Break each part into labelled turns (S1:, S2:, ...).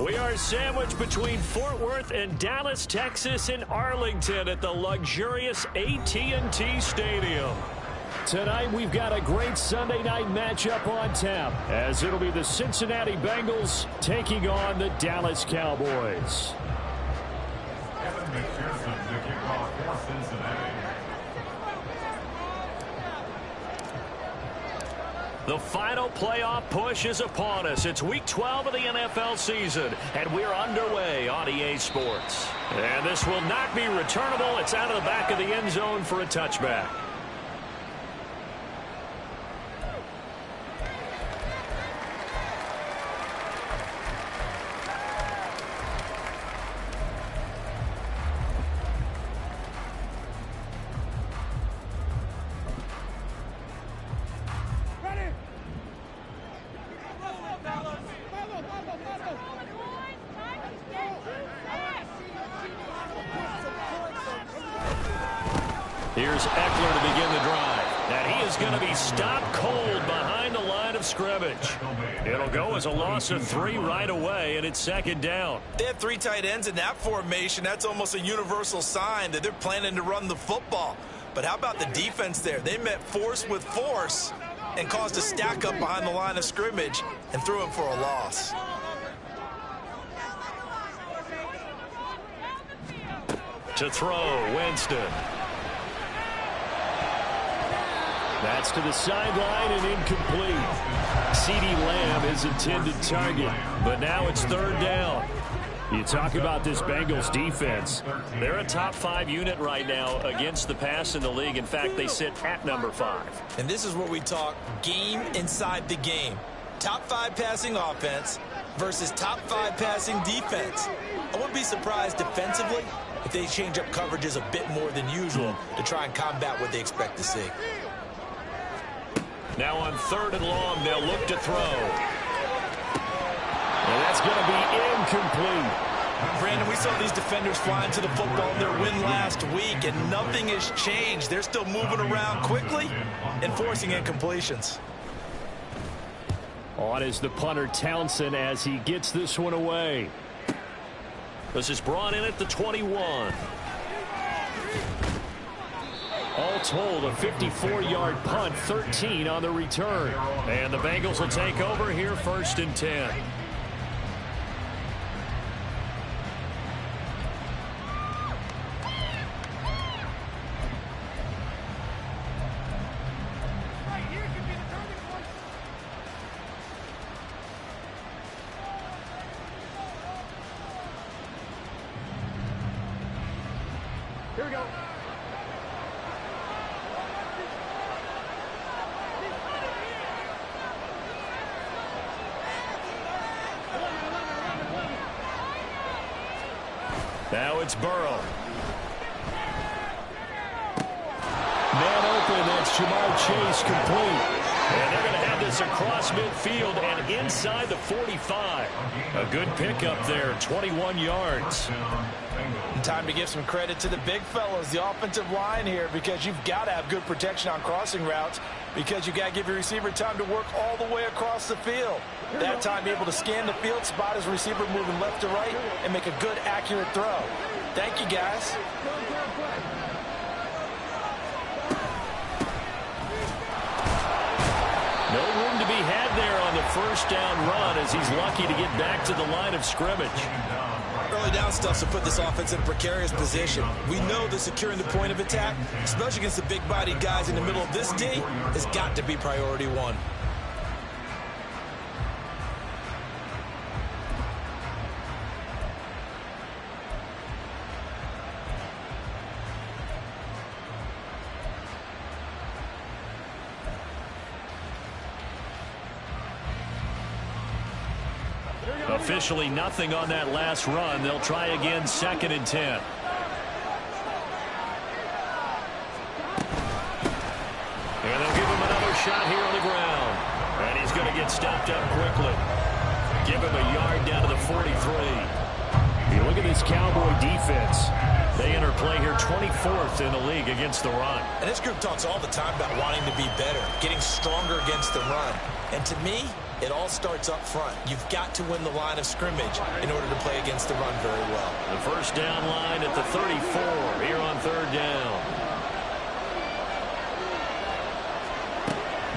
S1: We are sandwiched between Fort Worth and Dallas, Texas, in Arlington at the luxurious AT&T Stadium. Tonight, we've got a great Sunday night matchup on tap, as it'll be the Cincinnati Bengals taking on the Dallas Cowboys. The final playoff push is upon us. It's Week 12 of the NFL season, and we're underway on EA Sports. And this will not be returnable. It's out of the back of the end zone for a touchback. Here's Eckler to begin the drive. And he is going to be stopped cold behind the line of scrimmage. It'll go as a loss of 3 right away, and it's second down.
S2: They have 3 tight ends in that formation. That's almost a universal sign that they're planning to run the football. But how about the defense there? They met force with force and caused a stack up behind the line of scrimmage and threw him for a loss.
S1: To throw, Winston. That's to the sideline and incomplete. CeeDee Lamb is intended target, but now it's third down. You talk about this Bengals defense. They're a top 5 unit right now against the pass in the league. In fact, they sit at number 5.
S2: And this is where we talk game inside the game. Top 5 passing offense versus top 5 passing defense. I wouldn't be surprised defensively if they change up coverages a bit more than usual to try and combat what they expect to see.
S1: Now on 3rd and long, they'll look to throw. And that's going to be incomplete.
S2: Brandon, we saw these defenders flying to the football in their win last week, and nothing has changed. They're still moving around quickly and forcing incompletions.
S1: On is the punter Townsend as he gets this one away. This is brought in at the 21. All told, a 54-yard punt, 13 on the return. And the Bengals will take over here, 1st and 10. Here we go. Now it's Burrow. Man open, that's Jamar Chase complete. And they're going to have this across midfield and inside the 45. A good pickup there, 21 yards.
S2: Time to give some credit to the big fellas, the offensive line here, because you've got to have good protection on crossing routes because you've got to give your receiver time to work all the way across the field. That time, be able to scan the field, spot his receiver moving left to right, and make a good, accurate throw. Thank you, guys.
S1: No room to be had there on the 1st down run as he's lucky to get back to the line of scrimmage.
S2: Early down stuff to put this offense in a precarious position. We know that securing the point of attack, especially against the big-bodied guys in the middle of this D, has got to be priority 1.
S1: Officially nothing on that last run. They'll try again, 2nd and 10. And they'll give him another shot here on the ground. And he's going to get stopped up quickly. Give him a yard down to the 43. You look at this Cowboy defense. They enter play here 24th in the league against the run.
S2: And this group talks all the time about wanting to be better, getting stronger against the run. And to me, It all starts up front. You've got to win the line of scrimmage in order to play against the run very well.
S1: The first down line at the 34 here on third down.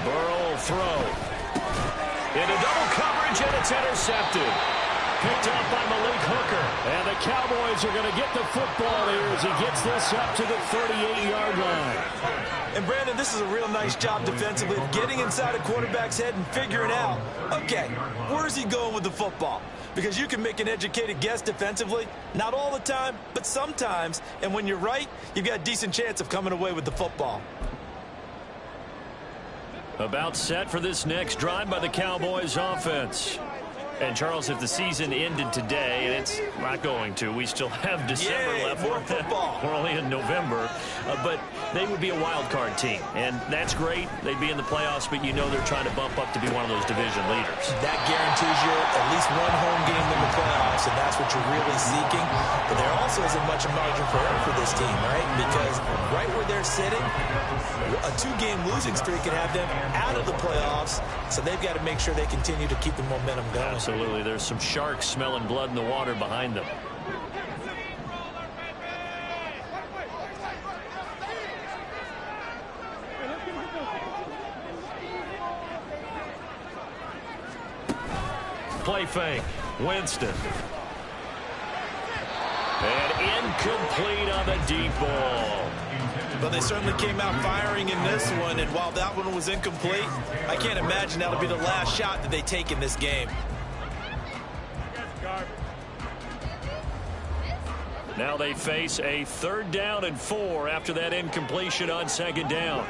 S1: Burrow will throw. Into double coverage, and it's intercepted. Picked up by Malik Hooker. And the Cowboys are going to get the football here as he gets this up to the 38-yard line.
S2: And, Brandon, this is a real nice job defensively of getting inside a quarterback's head and figuring out, okay, where's he going with the football? Because you can make an educated guess defensively, not all the time, but sometimes. And when you're right, you've got a decent chance of coming away with the football.
S1: About set for this next drive by the Cowboys offense. And, Charles, if the season ended today, and it's not going to, we still have December left.
S2: More football.
S1: We're only in November. But they would be a wild card team. And that's great. They'd be in the playoffs, but you know they're trying to bump up to be one of those division leaders.
S2: That guarantees you at least one home game in the playoffs, and that's what you're really seeking. But there also isn't much margin for error for this team, right? Because right where they're sitting, a two-game losing streak can have them out of the playoffs. So they've got to make sure they continue to keep the momentum going.
S1: Absolutely. There's some sharks smelling blood in the water behind them. Play fake. Winston. And incomplete on the deep ball.
S2: But they certainly came out firing in this one, and while that one was incomplete, I can't imagine that'll be the last shot that they take in this game.
S1: Now they face a 3rd down and 4 after that incompletion on 2nd down.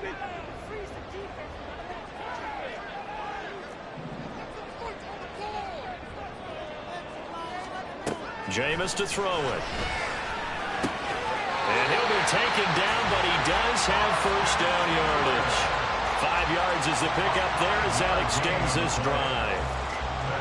S1: Jameis to throw it. And he'll be taken down, but he does have first down yardage. 5 yards is the pickup there as that extends this drive.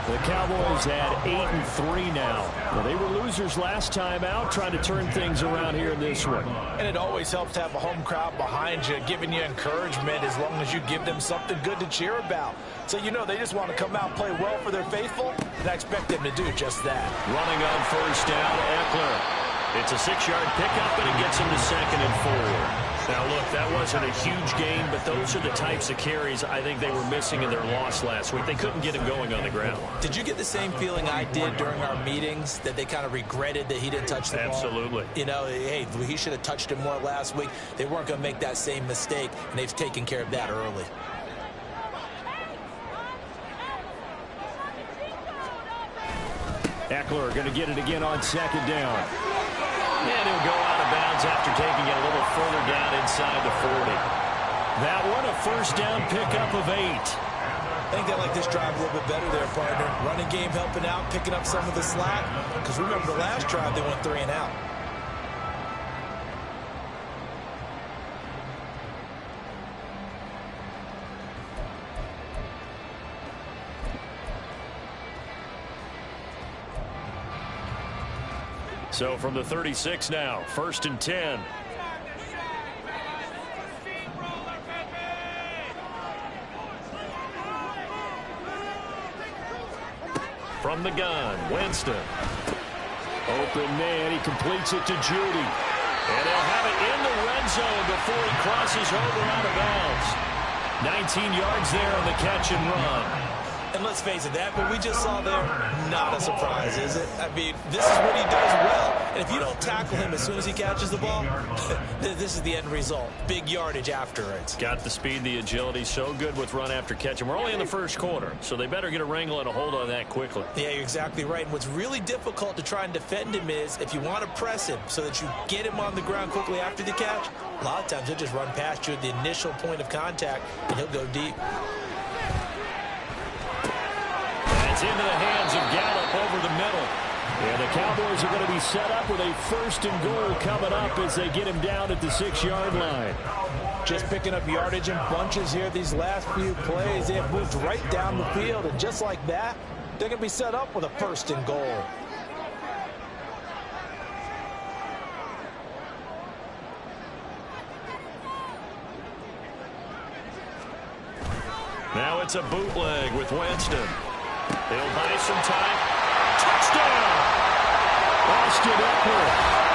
S1: The Cowboys had 8-3 now. Well, they were losers last time out, trying to turn things around here in this one.
S2: And it always helps to have a home crowd behind you, giving you encouragement as long as you give them something good to cheer about. So you know they just want to come out and play well for their faithful, and I expect them to do just that.
S1: Running on first down, Eckler. It's a 6-yard pickup, and it gets him to 2nd and 4. Now, look, that wasn't a huge gain, but those are the types of carries I think they were missing in their loss last week. They couldn't get him going on the ground.
S2: Did you get the same feeling I did during our meetings, that they kind of regretted that he didn't touch the ball?
S1: Absolutely.
S2: You know, hey, he should have touched it more last week. They weren't going to make that same mistake, and they've taken care of that early.
S1: Eckler going to get it again on 2nd down. And he'll go out of bounds after taking it a little further down inside the 40. That one, a first down pickup of 8.
S2: I think they like this drive a little bit better there, partner. Running game helping out, picking up some of the slack. Because remember, the last drive, they went 3 and out.
S1: So from the 36 now, 1st and 10. From the gun, Winston. Open man, he completes it to Judy. And he'll have it in the red zone before he crosses over out of bounds. 19 yards there on the catch and run.
S2: And let's face it, that what we just saw there, not a surprise, is it? I mean, this is what he does well. And if you don't tackle him as soon as he catches the ball, this is the end result. Big yardage after it.
S1: Got the speed, the agility, so good with run after catch. And we're only in the first quarter, so they better get a wrangle and a hold on that quickly.
S2: Yeah, you're exactly right. And what's really difficult to try and defend him is if you want to press him so that you get him on the ground quickly after the catch, a lot of times he'll just run past you at the initial point of contact, and he'll go deep.
S1: It's into the hands of Gallup over the middle. And the Cowboys are going to be set up with a 1st and goal coming up as they get him down at the 6-yard line.
S2: Just picking up yardage in bunches here these last few plays. They have moved right down the field, and just like that, they're going to be set up with a 1st and goal.
S1: Now it's a bootleg with Winston. They'll buy some time. Touchdown! Austin Eckler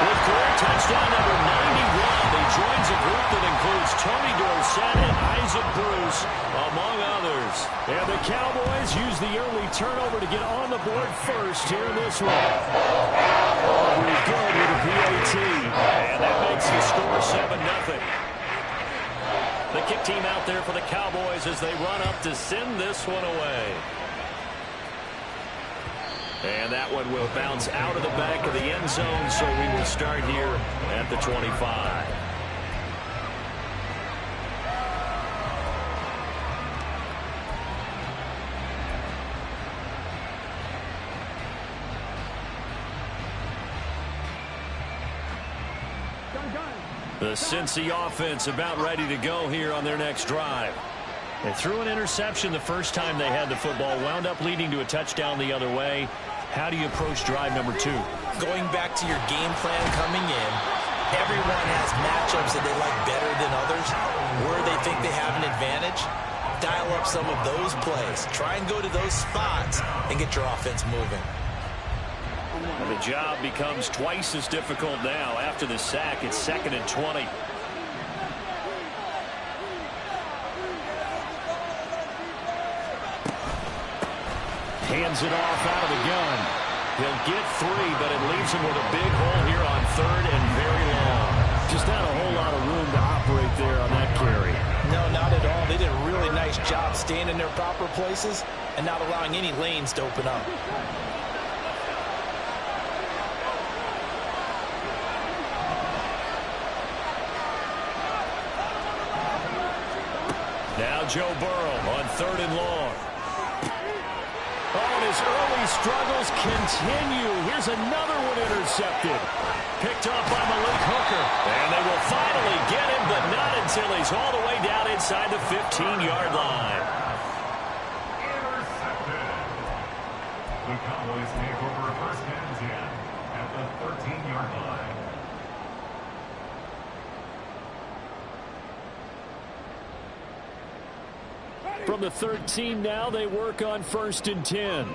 S1: with career touchdown number 91. He joins a group that includes Tony Dorsett and Isaac Bruce, among others. And the Cowboys use the early turnover to get on the board first here in this one. Aubrey's good with a PAT. And that makes the score 7-0. The kick team out there for the Cowboys as they run up to send this one away. And that one will bounce out of the back of the end zone, so we will start here at the 25. The Cincy offense about ready to go here on their next drive. They threw an interception the first time they had the football, wound up leading to a touchdown the other way. How do you approach drive number 2?
S2: Going back to your game plan coming in, everyone has matchups that they like better than others. Where they think they have an advantage, dial up some of those plays. Try and go to those spots and get your offense moving.
S1: And the job becomes twice as difficult now. After the sack, it's 2nd and 20. Hands it off out of the gun. He'll get 3, but it leaves him with a big hole here on 3rd and very long. Just not a whole lot of room to operate there on that carry.
S2: No, not at all. They did a really nice job staying in their proper places and not allowing any lanes to open up.
S1: Now Joe Burrow on 3rd and long. Oh, and his early struggles continue. Here's another one intercepted. Picked up by Malik Hooker. And they will finally get him, but not until he's all the way down inside the 15-yard line.
S3: Intercepted. The Cowboys take over 1st and 10 at the 13-yard line.
S1: From the 13 now, they work on 1st and 10.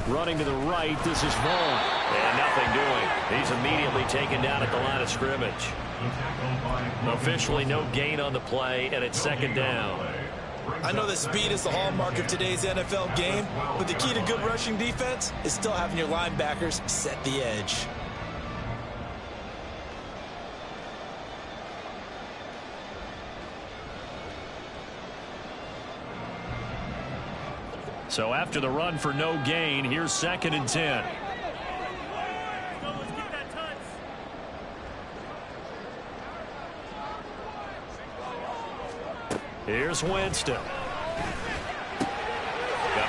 S1: Running to the right, this is Vaughn. And nothing doing. He's immediately taken down at the line of scrimmage. Officially no gain on the play, and it's 2nd down.
S2: I know that speed is the hallmark of today's NFL game, but the key to good rushing defense is still having your linebackers set the edge.
S1: So after the run for no gain, here's 2nd and 10. Here's Winston. Got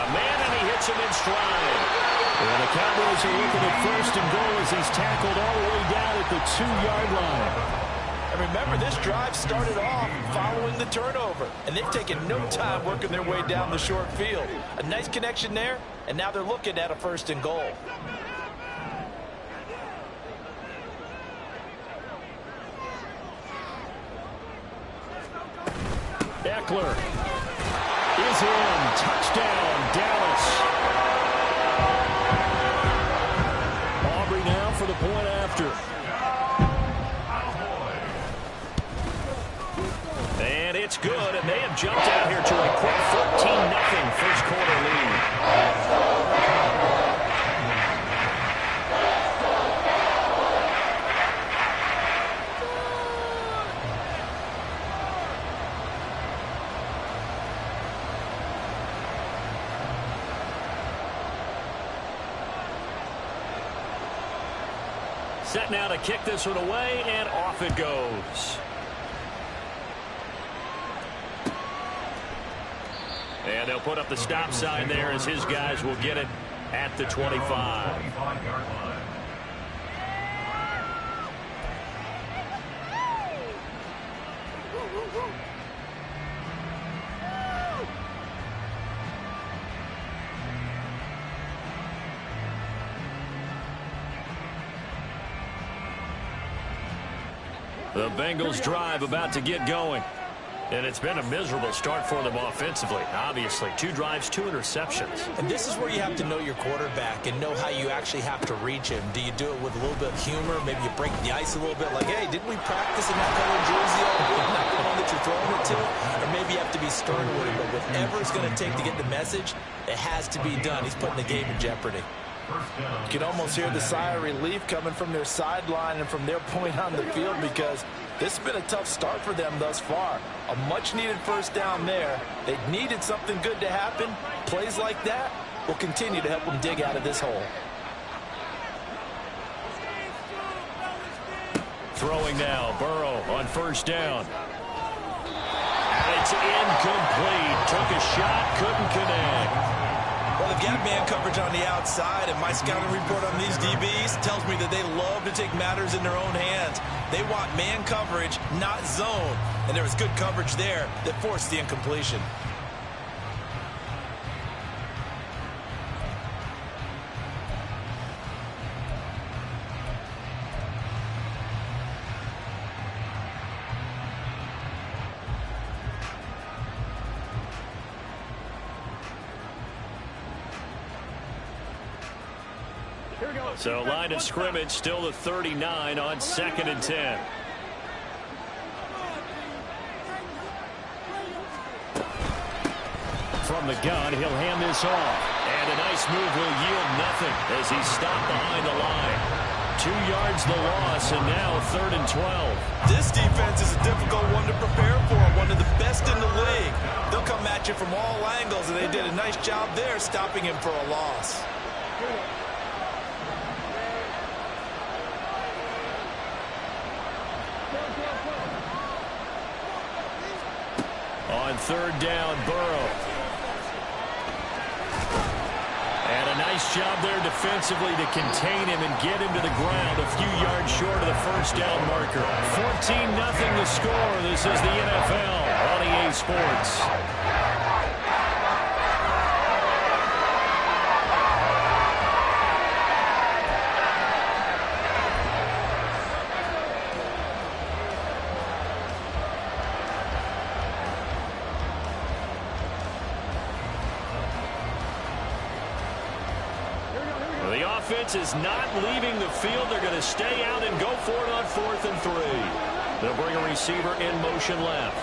S1: a man, and he hits him in stride. And the Cowboys are looking at 1st and goal as he's tackled all the way down at the 2-yard line.
S2: And remember, this drive started off following the turnover, and they've taken no time working their way down the short field. A nice connection there, and now they're looking at a 1st and goal.
S1: Eckler is in. Touchdown, Dallas. Aubrey now for the point after. And it's good, and they have jumped out here to a quick 14-0 first quarter lead. Set now to kick this one away, and off it goes. And they'll put up the stop sign there as his guys will get it at the 25.
S3: 25-yard line.
S1: The Bengals drive about to get going. And it's been a miserable start for them offensively. Obviously, 2 drives, 2 interceptions.
S2: And this is where you have to know your quarterback and know how you actually have to reach him. Do you do it with a little bit of humor? Maybe you break the ice a little bit like, hey, didn't we practice in that color jersey already? Not the one that you're throwing it to? Or maybe you have to be stern with it. But whatever it's going to take to get the message, it has to be done. He's putting the game in jeopardy. You can almost hear the sigh of relief coming from their sideline and from their point on the field because this has been a tough start for them thus far. A much-needed first down there. They needed something good to happen. Plays like that will continue to help them dig out of this hole.
S1: Throwing now, Burrow on first down. And it's incomplete. Took a shot, couldn't connect.
S2: Well, they've got man coverage on the outside, and my scouting report on these DBs tells me that they love to take matters in their own hands. They want man coverage, not zone. And there was good coverage there that forced the incompletion.
S1: So line of scrimmage still the 39 on 2nd and 10. From the gun, he'll hand this off. And a nice move will yield nothing as he's stopped behind the line. 2 yards the loss, and now 3rd and 12.
S2: This defense is a difficult one to prepare for, one of the best in the league. They'll come at you from all angles, and they did a nice job there stopping him for a loss.
S1: On 3rd down, Burrow. And a nice job there defensively to contain him and get him to the ground a few yards short of the first down marker. 14-0 the score. This is the NFL on EA Sports. The offense is not leaving the field. They're going to stay out and go for it on 4th and 3. They'll bring a receiver in motion left.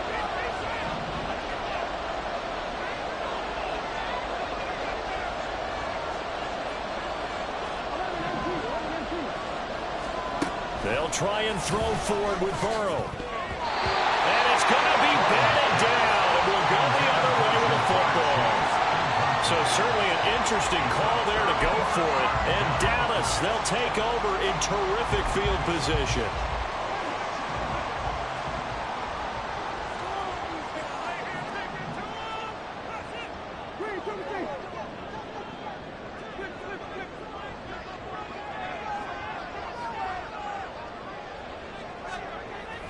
S1: They'll try and throw forward with Burrow. And it's going to be batted down. It will go the other way with the football. So certainly an interesting call there to go for it. And Dallas, they'll take over in terrific field position.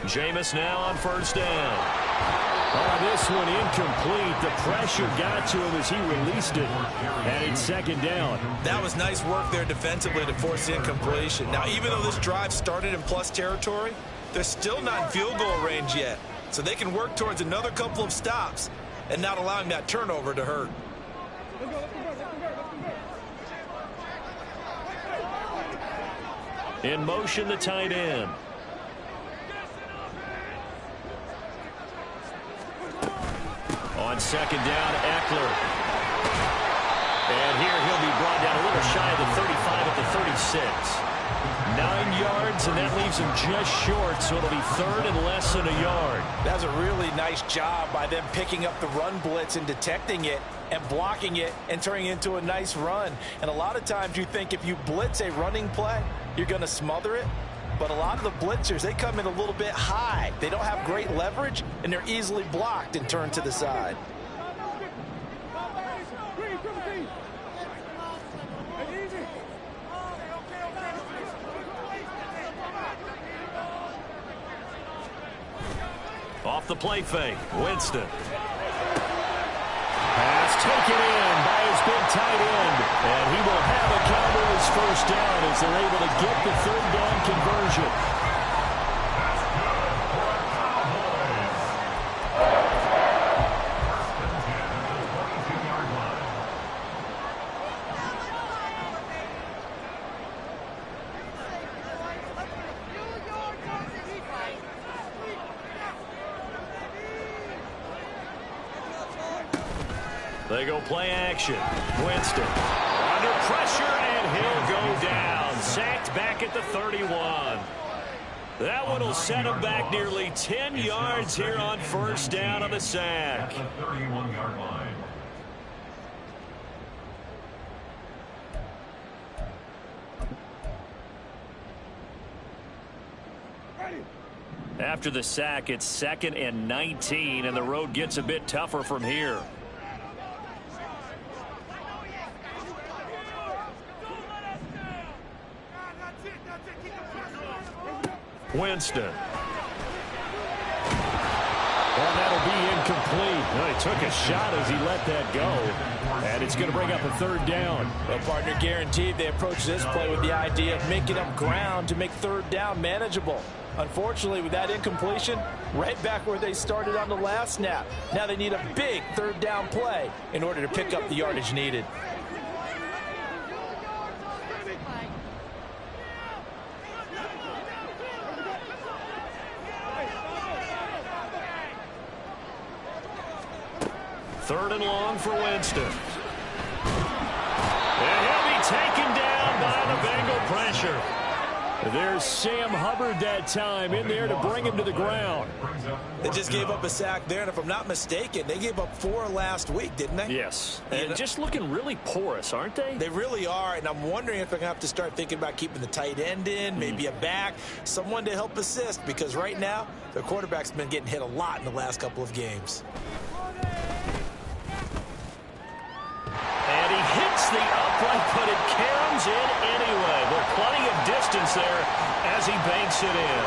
S1: Jameis now on first down. This one incomplete. The pressure got to him as he released it. And it's 2nd down.
S2: That was nice work there defensively to force the incompletion. Now, even though this drive started in plus territory, they're still not in field goal range yet. So they can work towards another couple of stops and not allowing that turnover to hurt.
S1: In motion, the tight end. On 2nd down, Eckler. And here he'll be brought down a little shy of the 35 at the 36. 9 yards, and that leaves him just short, so it'll be 3rd and less than a yard.
S2: That's a really nice job by them picking up the run blitz and detecting it and blocking it and turning it into a nice run. And a lot of times you think if you blitz a running play, you're going to smother it. But a lot of the blitzers, they come in a little bit high. They don't have great leverage, and they're easily blocked and turned to the side.
S1: Off the play fake, Winston. Pass taken in by his big tight end. And he will have a Cowboys first down as they're able to get the 3rd down conversion. They go play action. Winston under pressure, and he'll go down. Sacked back at the 31. That one will set him back nearly 10 yards here on first down on the sack.
S3: At the 31-yard line.
S1: After the sack, it's 2nd and 19, and the road gets a bit tougher from here. Winston. And that'll be incomplete. Well, he took a shot as he let that go. And it's going to bring up a 3rd down.
S2: Well, partner, guaranteed they approach this play with the idea of making up ground to make 3rd down manageable. Unfortunately, with that incompletion, right back where they started on the last snap. Now they need a big 3rd down play in order to pick up the yardage needed.
S1: Third and long for Winston. And he'll be taken down by the Bengal pressure. There's Sam Hubbard that time in there to bring him to the ground.
S2: They just gave up a sack there, and if I'm not mistaken, they gave up 4 last week, didn't they?
S1: Yes. And just looking really porous, aren't they?
S2: They really are, and I'm wondering if they're going to have to start thinking about keeping the tight end in, maybe a back, someone to help assist, because right now, their quarterback's been getting hit a lot in the last couple of games.
S1: And he hits the upright, but it caroms in anyway. There's plenty of distance there as he banks it in.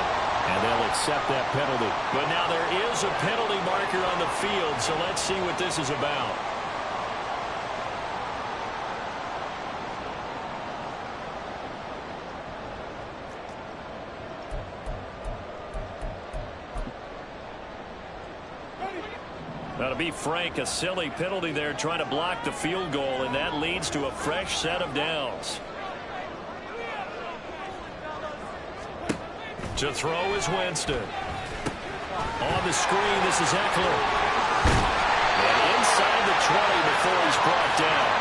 S1: And they'll accept that penalty. But now there is a penalty marker on the field, so let's see what this is about. Now, to be frank, a silly penalty there trying to block the field goal, and that leads to a fresh set of downs. To throw is Winston. On the screen, this is Eckler. And inside the 20 before he's brought down.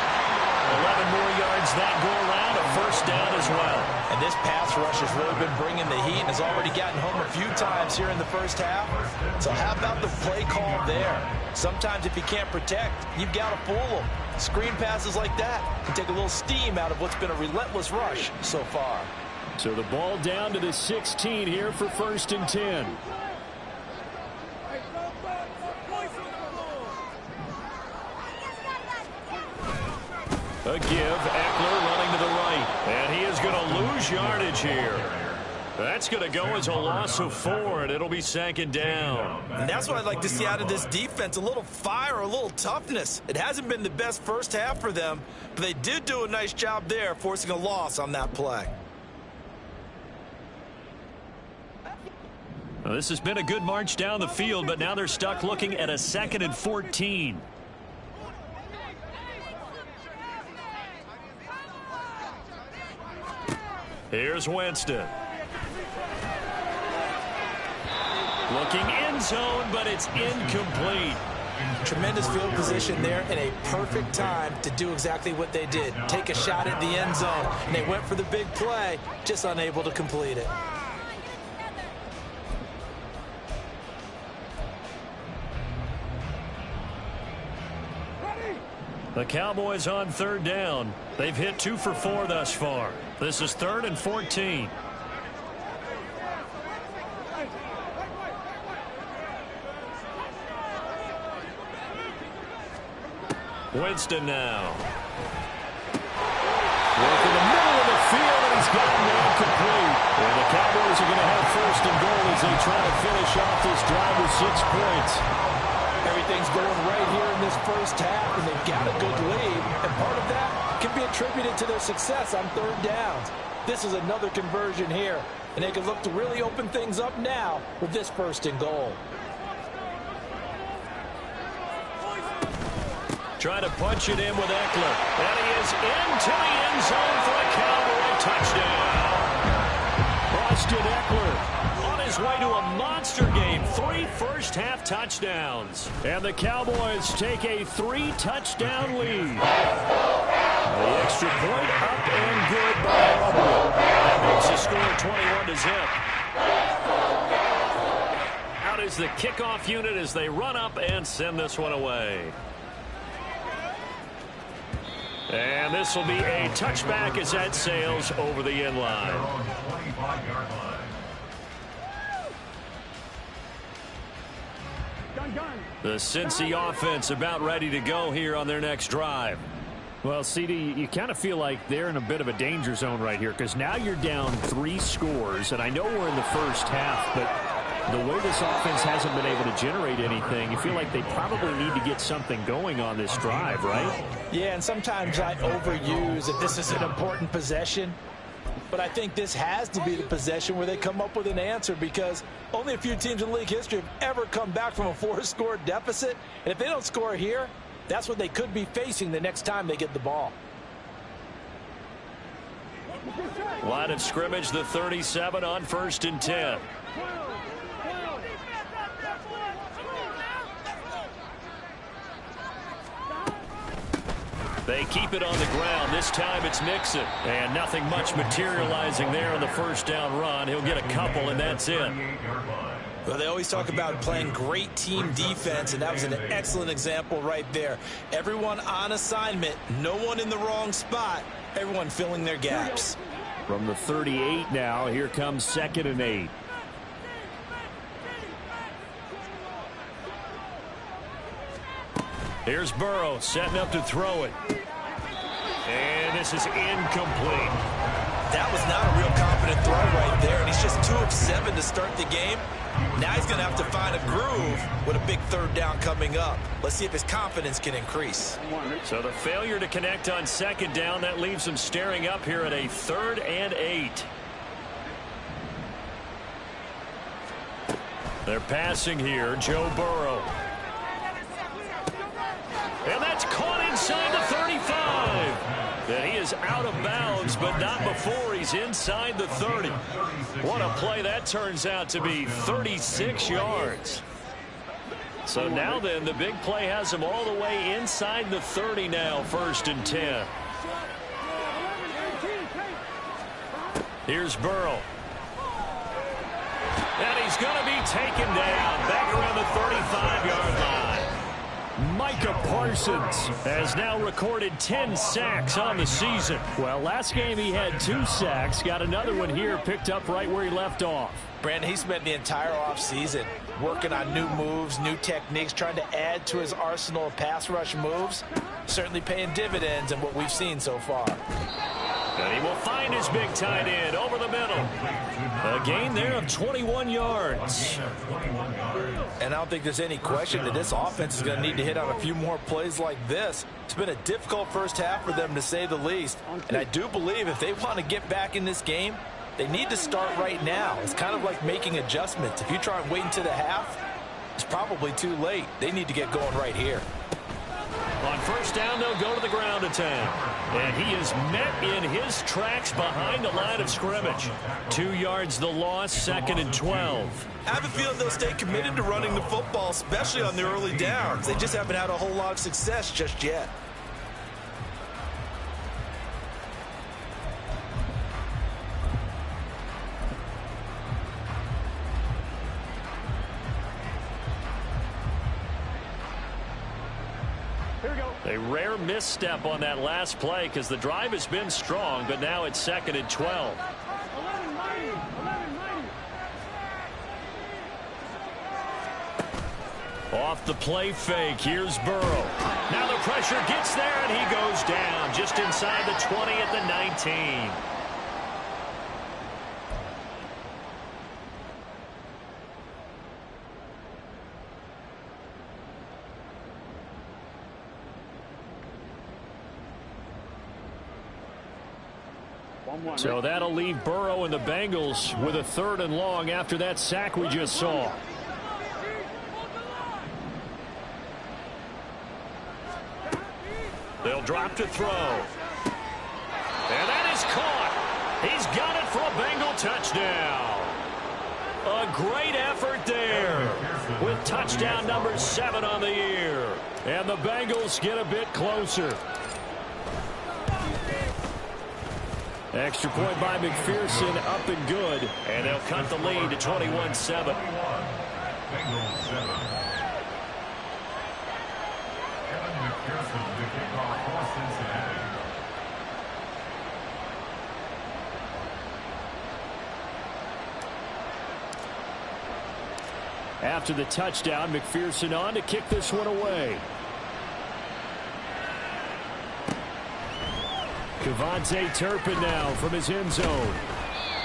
S1: 11 more yards that go around, a first down as well.
S2: And this pass rush has really been bringing the heat and has already gotten home a few times here in the first half. So how about the play call there? Sometimes if you can't protect, you've got to fool them. Screen passes like that can take a little steam out of what's been a relentless rush so far.
S1: So the ball down to the 16 here for 1st and 10. A give, Eckler running to the right. And he is going to lose yardage here. That's going to go as a loss of 4, and it'll be 2nd down.
S2: And that's what I'd like to see out of this defense, a little fire, a little toughness. It hasn't been the best first half for them, but they did do a nice job there forcing a loss on that play.
S1: Well, this has been a good march down the field, but now they're stuck looking at a 2nd and 14. Here's Winston. Looking end zone, but it's incomplete.
S2: Tremendous field position there and a perfect time to do exactly what they did. Take a shot at the end zone. And they went for the big play, just unable to complete it.
S1: The Cowboys on 3rd down. They've hit 2 for 4 thus far. This is 3rd and 14. Winston now. Work in the middle of the field, and he's gotten there complete. And the Cowboys are going to have 1st and goal as they try to finish off this drive with 6 points.
S2: Everything's going right here in this first half, and they've got a good lead. And part of that can be attributed to their success on 3rd downs. This is another conversion here, and they can look to really open things up now with this 1st and goal.
S1: Trying to punch it in with Eckler. And he is into the end zone for a Cowboy touchdown. Austin Eckler on his its way to a monster game. 3 first-half touchdowns. And the Cowboys take a 3-touchdown lead. The extra point up and good by Elwood. That makes the score 21-0. Out is the kickoff unit as they run up and send this one away. And this will be a touchback as that sails over the end line. The Cincy offense about ready to go here on their next drive.
S4: Well, CD, you kind of feel like they're in a bit of a danger zone right here because now you're down 3 scores, and I know we're in the first half, but the way this offense hasn't been able to generate anything, you feel like they probably need to get something going on this drive, right?
S2: Yeah, and sometimes I overuse if this is an important possession. But I think this has to be the possession where they come up with an answer because only a few teams in league history have ever come back from a 4-score deficit. And if they don't score here, that's what they could be facing the next time they get the ball.
S1: Line of scrimmage, the 37 on 1st and 10. They keep it on the ground. This time it's Nixon. And nothing much materializing there on the first down run. He'll get a couple, and that's it.
S2: Well, they always talk about playing great team defense, and that was an excellent example right there. Everyone on assignment, no one in the wrong spot, everyone filling their gaps.
S4: From the 38 now, here comes 2nd and 8.
S1: Here's Burrow setting up to throw it. And this is incomplete.
S2: That was not a real confident throw right there, and he's just 2 of 7 to start the game. Now he's going to have to find a groove with a big 3rd down coming up. Let's see if his confidence can increase.
S1: So the failure to connect on 2nd down, that leaves him staring up here at a 3rd and 8. They're passing here, Joe Burrow. And that's caught inside the 35. And he is out of bounds, but not before he's inside the 30. What a play that turns out to be, 36 yards. So now then, the big play has him all the way inside the 30 now, 1st and 10. Here's Burrow. And he's going to be taken down back around the 35-yard line.
S4: Micah Parsons has now recorded 10 sacks on the season. Well, last game he had 2 sacks. Got another one here picked up right where he left off.
S2: Brandon, he spent the entire offseason working on new moves, new techniques, trying to add to his arsenal of pass rush moves. Certainly paying dividends in what we've seen so far.
S1: And he will find his big tight end over the middle. A gain there of 21 yards.
S2: And I don't think there's any question that this offense is going to need to hit on a few more plays like this. It's been a difficult first half for them, to say the least. And I do believe if they want to get back in this game, they need to start right now. It's kind of like making adjustments. If you try and wait until the half, it's probably too late. They need to get going right here.
S1: On 1st down, they'll go to the ground attack. And he is met in his tracks behind the line of scrimmage. 2 yards the loss, 2nd and 12.
S2: I have a feeling they'll stay committed to running the football, especially on the early downs. They just haven't had a whole lot of success just yet.
S1: A rare misstep on that last play because the drive has been strong, but now it's 2nd and 12. Off the play fake, here's Burrow. Now the pressure gets there, and he goes down just inside the 20 at the 19. So that'll leave Burrow and the Bengals with a 3rd and long after that sack we just saw. They'll drop to throw. And that is caught. He's got it for a Bengal touchdown. A great effort there with touchdown number 7 on the year. And the Bengals get a bit closer. Extra point by McPherson, up and good. And they'll cut the lead to 21-7.
S3: Bengals 7. McPherson to kick off for Cincinnati.
S1: After the touchdown, McPherson on to kick this one away. Kevontae Turpin now from his end zone.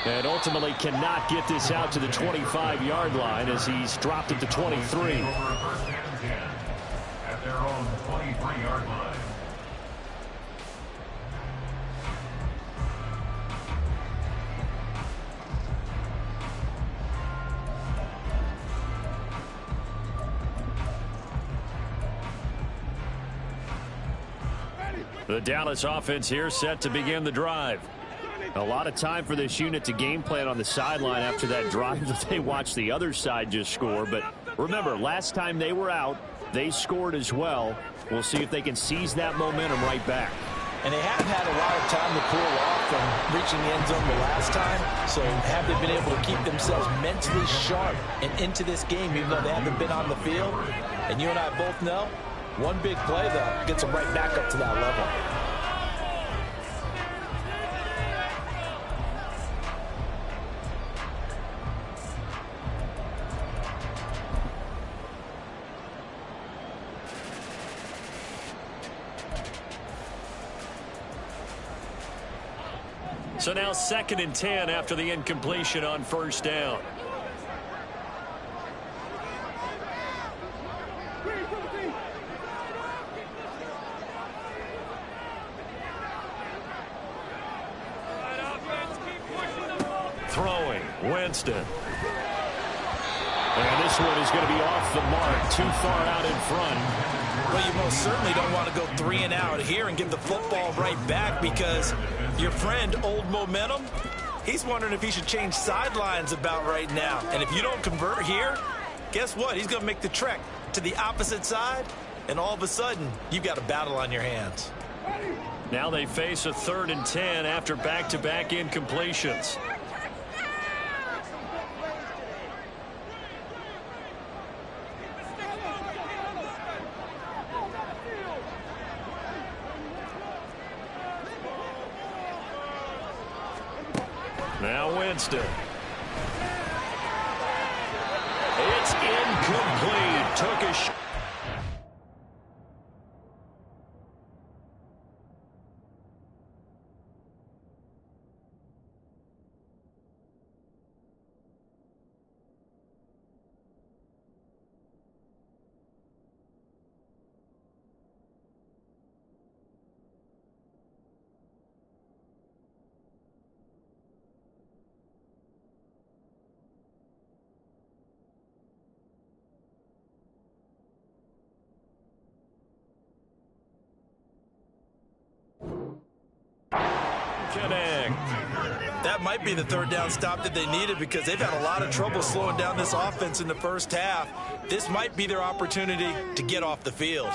S1: And ultimately cannot get this out to the 25-yard line as he's dropped it to 23.
S3: Over first and 10 at their own 23-yard line.
S1: The Dallas offense here set to begin the drive. A lot of time for this unit to game plan on the sideline after that drive that they watched the other side just score. But remember, last time they were out, they scored as well. We'll see if they can seize that momentum right back.
S2: And they have had a lot of time to cool off from reaching the end zone the last time. So have they been able to keep themselves mentally sharp and into this game even though they haven't been on the field? And you and I both know, one big play, though, gets them right back up to that level.
S1: So now 2nd and 10 after the incompletion on first down. Throwing, Winston. And this one is going to be off the mark, too far out in front.
S2: Well, you most certainly don't want to go 3 and out here and give the football right back because your friend, Old Momentum, he's wondering if he should change sidelines about right now. And if you don't convert here, guess what? He's going to make the trek to the opposite side, and all of a sudden, you've got a battle on your hands.
S1: Now they face a 3rd and 10 after back-to-back incompletions. Now Winston. It's incomplete. Took a shot.
S2: That might be the 3rd down stop that they needed because they've had a lot of trouble slowing down this offense in the first half. This might be their opportunity to get off the field.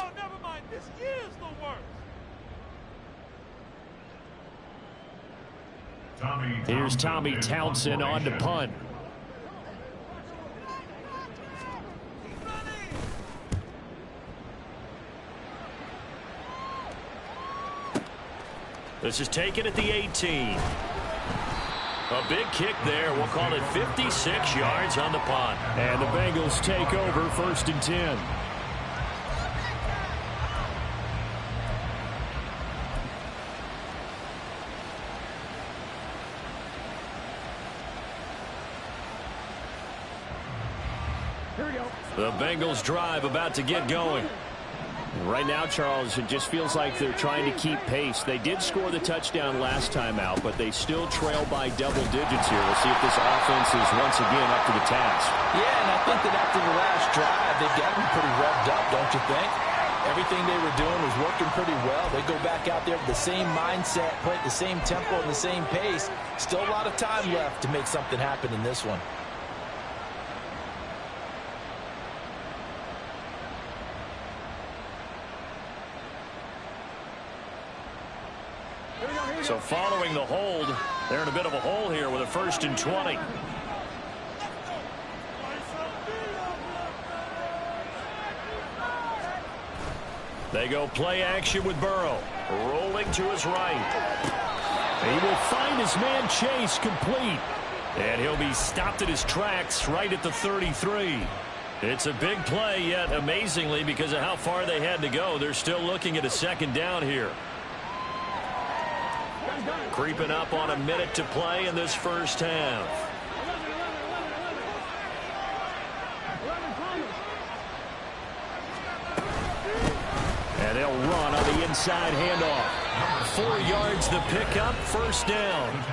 S1: Here's Tommy Townsend on to punt. This is taken at the 18. A big kick there. We'll call it 56 yards on the punt. And the Bengals take over 1st and 10.
S5: Here we go.
S1: The Bengals drive about to get going. Right now, Charles, it just feels like they're trying to keep pace. They did score the touchdown last time out, but they still trail by double digits here. We'll see if this offense is once again up to the task.
S2: Yeah, and I think that after the last drive, they've got to be pretty revved up, don't you think? Everything they were doing was working pretty well. They go back out there with the same mindset, play at the same tempo and the same pace. Still a lot of time left to make something happen in this one.
S1: So following the hold, they're in a bit of a hole here with a 1st and 20. They go play action with Burrow. Rolling to his right. He will find his man Chase complete. And he'll be stopped at his tracks right at the 33. It's a big play, yet amazingly, because of how far they had to go, they're still looking at a 2nd down here. Creeping up on a minute to play in this first half. And they'll run on the inside handoff. 4 yards the pickup, 1st down.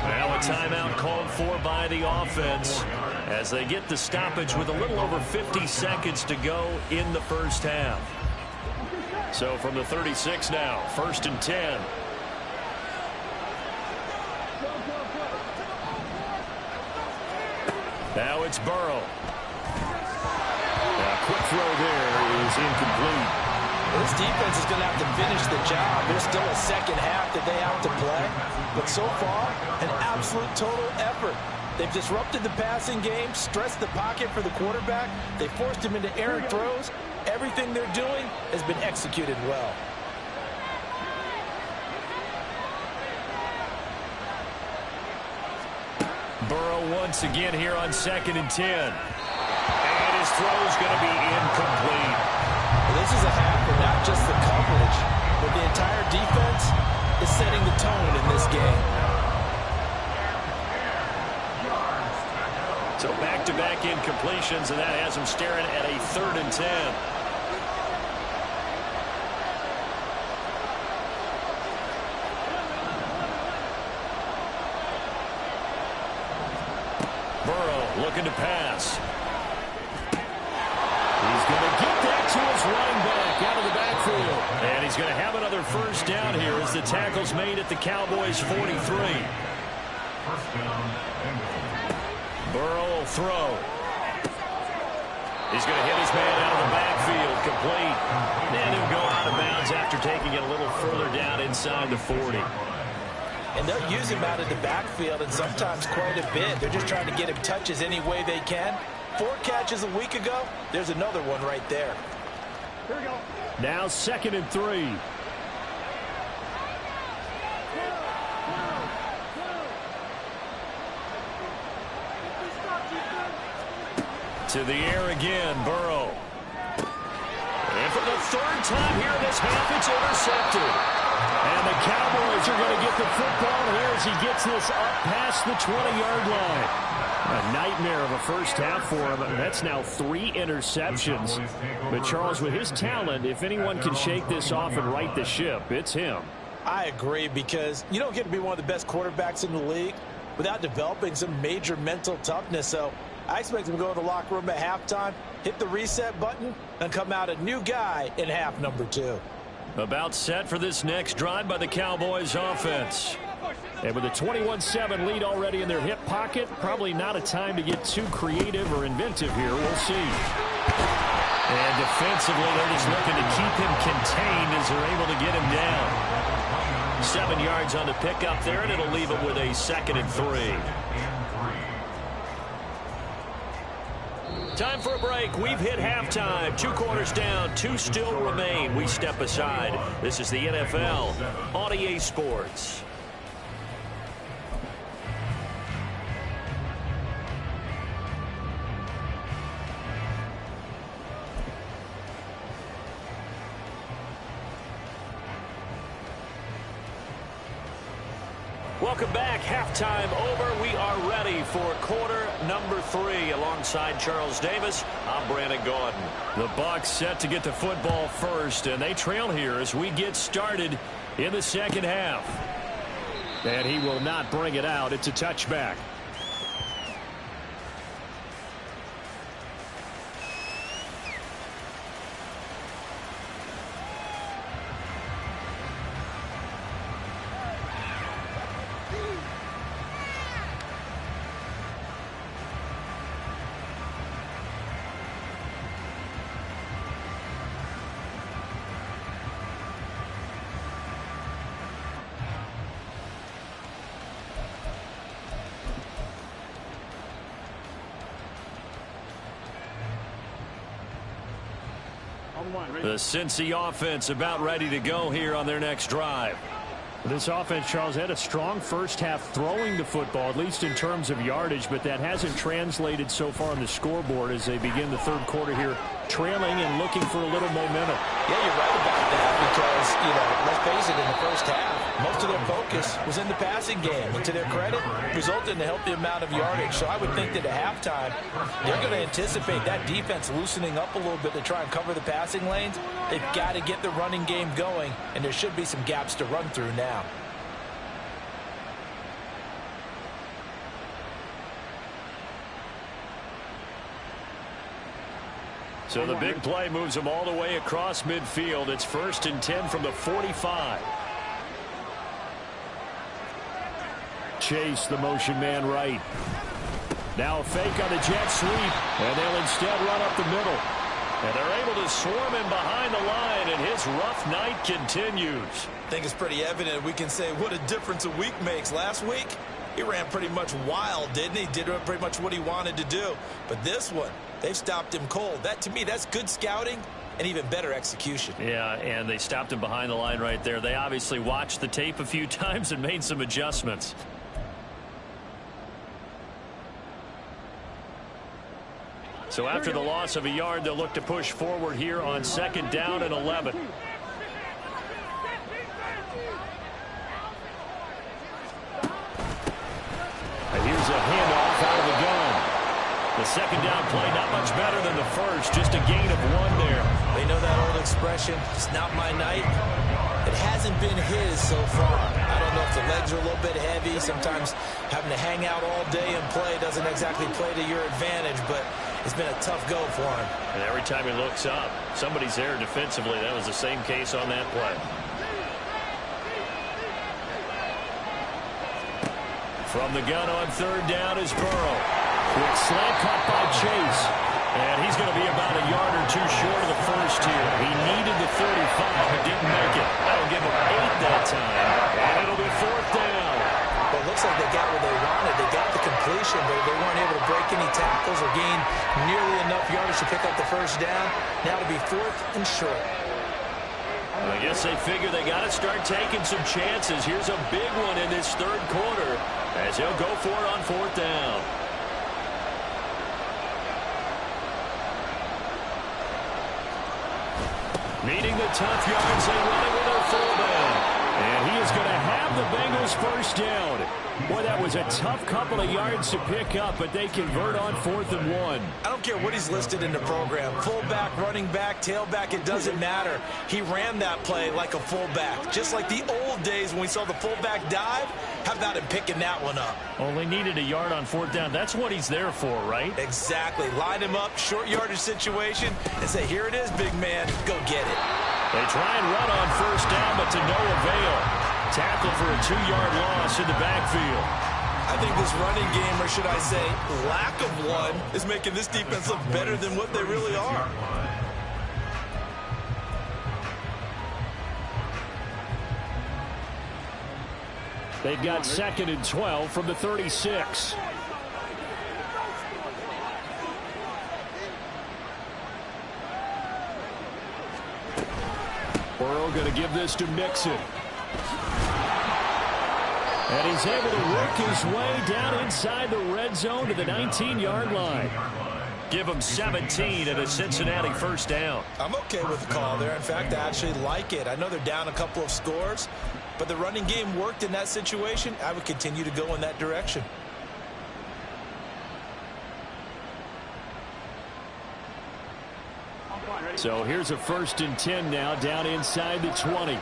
S1: Now a timeout called for by the offense as they get the stoppage with a little over 50 seconds to go in the first half. So from the 36 now, 1st and 10. Now it's Burrow. A quick throw there is incomplete.
S2: This defense is going to have to finish the job. There's still a 2nd half that they have to play. But so far, an absolute total effort. They've disrupted the passing game, stressed the pocket for the quarterback. They forced him into errant throws. Everything they're doing has been executed well.
S1: Burrow once again here on 2nd and 10. And his throw's going to be incomplete.
S2: This is a half where not just the coverage, but the entire defense is setting the tone in this game.
S1: So back-to-back incompletions, and that has him staring at a 3rd and 10. Burrow looking to pass. He's going to get that to his running back out of the backfield. And he's going to have another 1st down here as the tackle's made at the Cowboys' 43. Burrow will throw. He's going to hit his man out of the backfield, complete. And he'll go out of bounds after taking it a little further down inside the 40.
S2: And they'll use him out of the backfield, and sometimes quite a bit. They're just trying to get him touches any way they can. 4 catches a week ago. There's another one right there.
S5: Here we go.
S1: Now 2nd and 3. To the air again, Burrow. And for the 3rd time here in this half, it's intercepted. And the Cowboys are going to get the football here as he gets this up past the 20-yard line. A nightmare of a first half for him. That's now 3 interceptions. But Charles, with his talent, if anyone can shake this off and right the ship, it's him.
S2: I agree, because you don't get to be one of the best quarterbacks in the league without developing some major mental toughness. So I expect him to go to the locker room at halftime, hit the reset button, and come out a new guy in half number 2.
S1: About set for this next drive by the Cowboys offense. And with a 21-7 lead already in their hip pocket, probably not a time to get too creative or inventive here. We'll see. And defensively, they're just looking to keep him contained as they're able to get him down. 7 yards on the pickup there, and it'll leave him with a 2nd and 3. Time for a break. We've hit halftime. 2 quarters down. 2 still remain. We step aside. This is the NFL on EA Sports. Welcome back. Halftime over. We are ready for quarter number 3. Alongside Charles Davis, I'm Brandon Gordon. The Bucs set to get the football first, and they trail here as we get started in the second half. And he will not bring it out. It's a touchback. The Cincy offense about ready to go here on their next drive.
S4: This offense, Charles, had a strong first half throwing the football, at least in terms of yardage, but that hasn't translated so far on the scoreboard as they begin the third quarter here, trailing and looking for a little momentum.
S2: Yeah, you're right about that because, let's face it, in the first half, most of their focus was in the passing game. And to their credit, resulted in a healthy amount of yardage. So I would think that at halftime, they're going to anticipate that defense loosening up a little bit to try and cover the passing lanes. They've got to get the running game going, and there should be some gaps to run through now.
S1: So the big play moves them all the way across midfield. It's 1st and 10 from the 45. Chase, the motion man right. Now a fake on the jet sweep, and they'll instead run up the middle. And they're able to swarm him behind the line, and his rough night continues.
S2: I think it's pretty evident. We can say what a difference a week makes. Last week, he ran pretty much wild, didn't he? Did pretty much what he wanted to do. But this one, they've stopped him cold. That, to me, that's good scouting and even better execution.
S1: Yeah, and they stopped him behind the line right there. They obviously watched the tape a few times and made some adjustments. So after the loss of a yard, they'll look to push forward here on 2nd down and 11. And here's a handoff out of the gun. The 2nd down play not much better than the first, just a gain of 1 there.
S2: They know that old expression, it's not my night. It hasn't been his so far. I don't know if the legs are a little bit heavy. Sometimes having to hang out all day and play doesn't exactly play to your advantage, but it's been a tough go for him.
S1: And every time he looks up, somebody's there defensively. That was the same case on that play. From the gun on 3rd down is Burrow. Quick slant caught by Chase. And he's going to be about a yard or 2 short of the first here. He needed the 35, but didn't make it. That'll give him 8 that time. And it'll be 4th down.
S2: Well, it looks like they got what they wanted. They got the completion, but they weren't able to break any tackles or gain nearly enough yardage to pick up the first down. Now to be 4th and short.
S1: I guess they figure they got to start taking some chances. Here's a big one in this 3rd quarter as he'll go for it on 4th down. Needing the tough yards and running with their fullback. And he is going to have the Bengals first down. Boy, that was a tough couple of yards to pick up, but they convert on 4th and 1.
S2: I don't care what he's listed in the program. Fullback, running back, tailback, it doesn't matter. He ran that play like a fullback. Just like the old days when we saw the fullback dive. How about him picking that one up?
S1: Only needed a yard on 4th down. That's what he's there for, right?
S2: Exactly. Line him up, short yardage situation, and say, here it is, big man. Go get it.
S1: They try and run on 1st down, but to no avail. Tackle for a 2-yard loss in the backfield.
S2: I think this running game, or should I say lack of one, is making this defense look better than what they really are.
S1: They've got 2nd and 12 from the 36. Burrow going to give this to Mixon. And he's able to work his way down inside the red zone to the 19-yard line. Give him 17 and a Cincinnati first down.
S2: I'm okay with the call there. In fact, I actually like it. I know they're down a couple of scores, but the running game worked in that situation. I would continue to go in that direction.
S1: So here's a 1st and 10 now down inside the 20.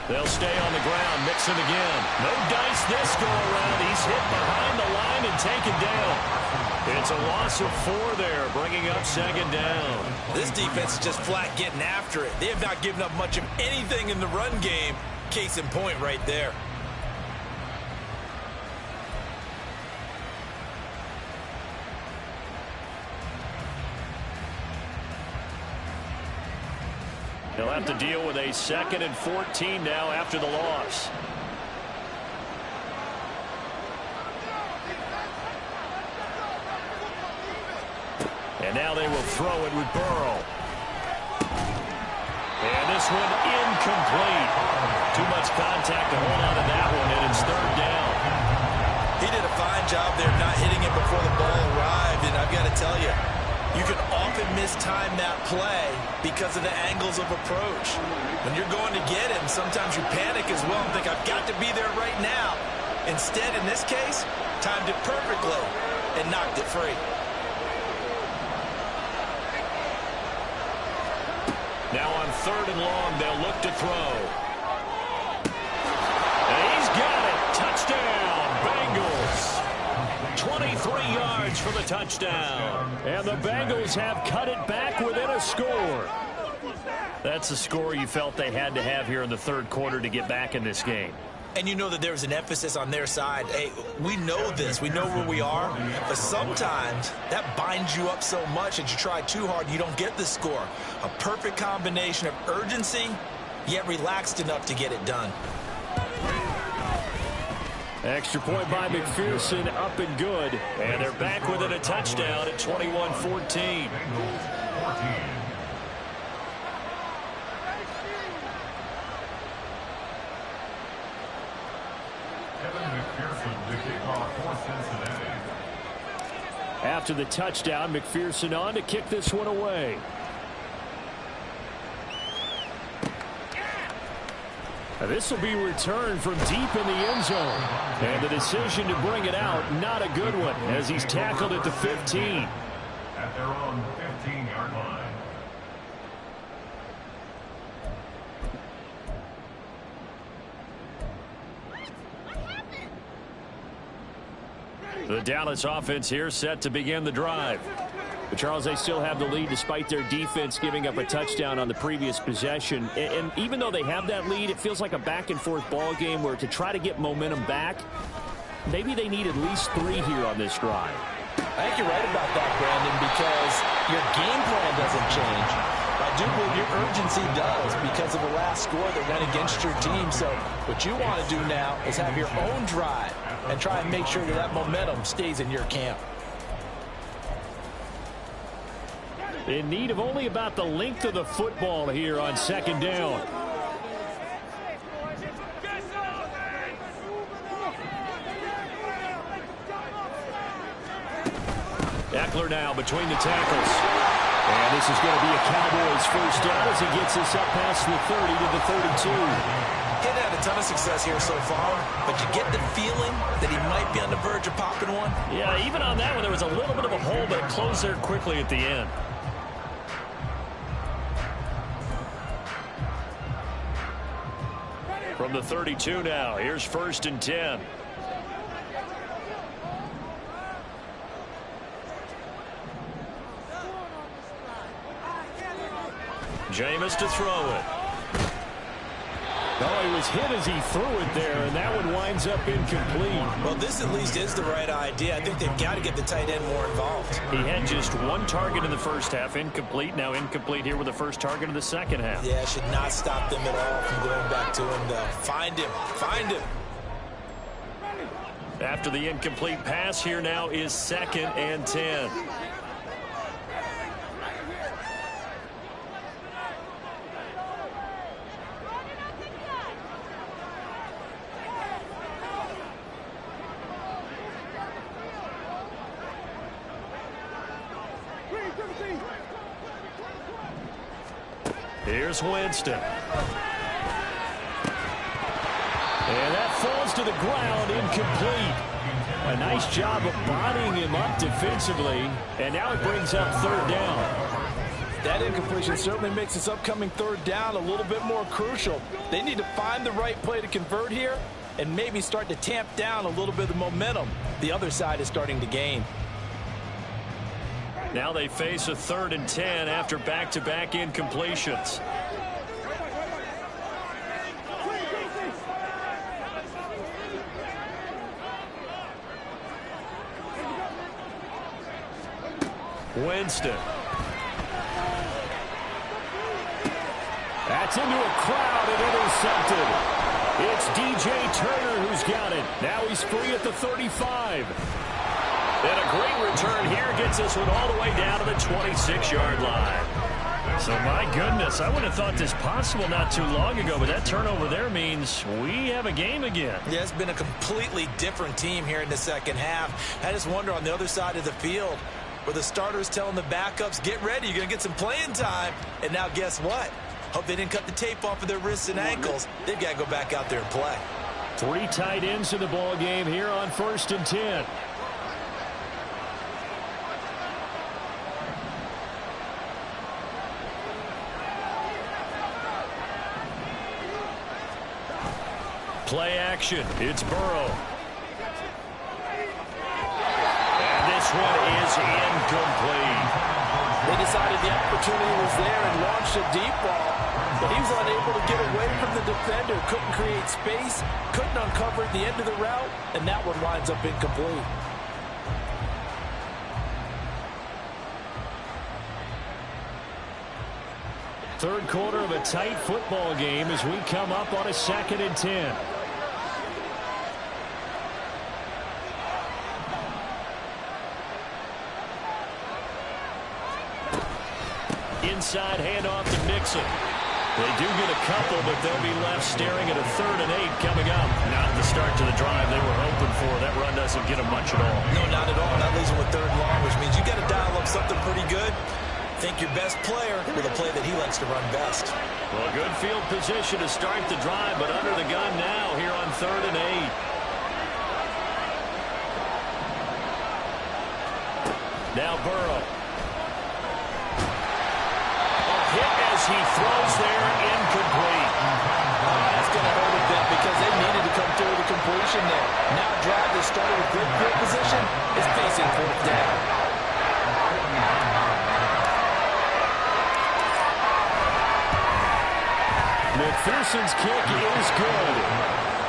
S1: They'll stay on the ground. Mixon again. No dice this go around. He's hit behind the line and taken down. It's a loss of 4 there, bringing up 2nd down.
S2: This defense is just flat getting after it. They have not given up much of anything in the run game. Case in point right there.
S1: They'll have to deal with a 2nd and 14 now after the loss. And now they will throw it with Burrow. And this one incomplete. Too much contact to hold on to that one, and it's third down.
S2: He did a fine job there not hitting it before the ball arrived, and I've got to tell you, you can often mistime that play because of the angles of approach. When you're going to get him, sometimes you panic as well and think, I've got to be there right now. Instead, in this case, timed it perfectly and knocked it free.
S1: Now on third and long, they'll look to throw. And he's got it. Touchdown, Bengals. 23 yards for the touchdown. And the Bengals have cut it back within a score. That's a score you felt they had to have here in the third quarter to get back in this game.
S2: And you know that there was an emphasis on their side. Hey, we know this. We know where we are. But sometimes that binds you up so much that you try too hard, you don't get the score. A perfect combination of urgency, yet relaxed enough to get it done.
S1: Extra point by McPherson, up and good. And they're back within a touchdown at 21-14. After the touchdown, McPherson on to kick this one away. This will be returned from deep in the end zone. And the decision to bring it out, not a good one, as he's tackled at the 15.
S3: At their own 15-yard line.
S1: The Dallas offense here set to begin the drive. But Charles, they still have the lead despite their defense giving up a touchdown on the previous possession. And even though they have that lead, it feels like a back-and-forth ball game where to try to get momentum back, maybe they need at least 3 here on this drive.
S2: I think you're right about that, Brandon, because your game plan doesn't change. I do believe your urgency does because of the last score that went against your team. So what you want to do now is have your own drive and try and make sure that that momentum stays in your camp.
S1: In need of only about the length of the football here on second down. Eckler now between the tackles. And this is going to be a Cowboys first down as he gets this up past the 30 to the 32.
S2: He's had a ton of success here so far, but you get the feeling that he might be on the verge of popping one.
S1: Yeah, even on that one, there was a little bit of a hole, but it closed there quickly at the end. From the 32 now, here's first and 10. Jameis to throw it. Oh, he was hit as he threw it there, and that one winds up incomplete.
S2: Well, this at least is the right idea. I think they've got to get the tight end more involved.
S1: He had just 1 target in the first half, incomplete. Now incomplete here with the first target in the second half.
S2: Yeah, should not stop them at all from going back to him, though. Find him. Find him.
S1: After the incomplete pass, here now is second and 10. Here's Winston. And that falls to the ground, incomplete. A nice job of bodying him up defensively, and now it brings up third down.
S2: That incompletion certainly makes this upcoming third down a little bit more crucial. They need to find the right play to convert here and maybe start to tamp down a little bit of the momentum the other side is starting to gain.
S1: Now they face a 3rd and 10 after back-to-back incompletions. Winston. That's into a crowd and intercepted. It's DJ Turner who's got it. Now he's free at the 35. And a great return here gets this one all the way down to the 26-yard line. So, my goodness, I wouldn't have thought this possible not too long ago, but that turnover there means we have a game again.
S2: Yeah, it's been a completely different team here in the second half. I just wonder on the other side of the field where the starters telling the backups, get ready, you're going to get some playing time. And now guess what? Hope they didn't cut the tape off of their wrists and ankles. They've got to go back out there and play.
S1: 3 tight ends in the ball game here on 1st and 10. Play action. It's Burrow. And this one is incomplete.
S2: They decided the opportunity was there and launched a deep ball, but he was unable to get away from the defender. Couldn't create space, couldn't uncover at the end of the route, and that one winds up incomplete.
S1: Third quarter of a tight football game as we come up on a 2nd and 10. Inside handoff to Mixon. They do get a couple, but they'll be left staring at a 3rd and 8 coming up. Not the start to the drive they were hoping for. That run doesn't get them much at all.
S2: No, not at all. Not losing with 3rd and long, which means you got to dial up something pretty good. Think your best player with a play that he likes to run best.
S1: Well, a good field position to start the drive, but under the gun now here on 3rd and 8. Now Burrow. Hit as he throws there, incomplete.
S2: That's going to hurt a bit because they needed to come through the completion there. Now drive that started with good field position is facing 4th down.
S1: McPherson's kick is good.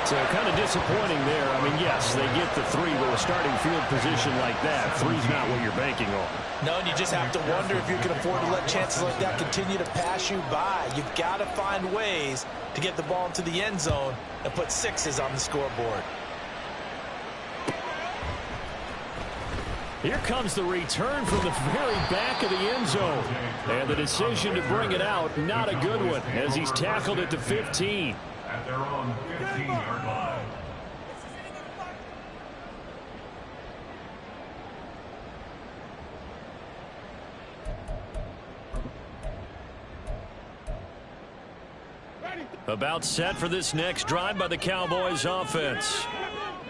S1: So kind of disappointing there. I mean, yes, they get the 3, but a starting field position like that, 3's not what you're banking on.
S2: No, and you just have to wonder if you can afford to let chances like that continue to pass you by. You've got to find ways to get the ball into the end zone and put 6s on the scoreboard.
S1: Here comes the return from the very back of the end zone. And the decision to bring it out, not a good one, as he's tackled at the 15.
S3: At their own 15-yard line.
S1: About set for this next drive by the Cowboys offense.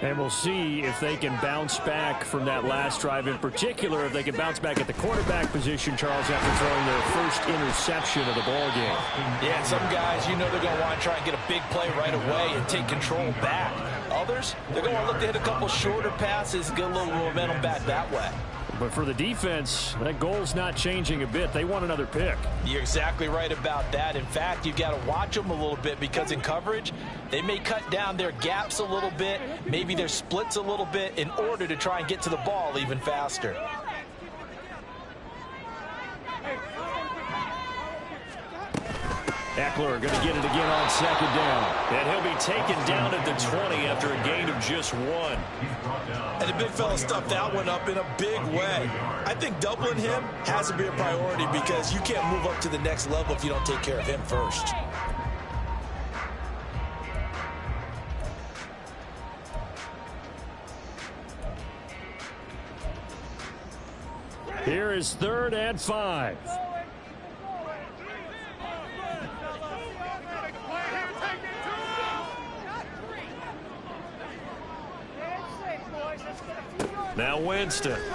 S1: And we'll see if they can bounce back from that last drive, in particular, if they can bounce back at the quarterback position, Charles, after throwing their first interception of the ball game.
S2: Yeah, and some guys, you know they're going to want to try and get a big play right away and take control back. Others, they're going to look to hit a couple shorter passes and get a little momentum back that way.
S1: But for the defense, that goal's not changing a bit. They want another pick.
S2: You're exactly right about that. In fact, you've got to watch them a little bit because in coverage, they may cut down their gaps a little bit, maybe their splits a little bit in order to try and get to the ball even faster.
S1: Eckler going to get it again on 2nd down. And he'll be taken down at the 20 after a gain of just 1.
S2: And the big fella stuffed that one up in a big way. I think doubling him has to be a priority because you can't move up to the next level if you don't take care of him first.
S1: Here is 3rd and 5. Now Winston. Able to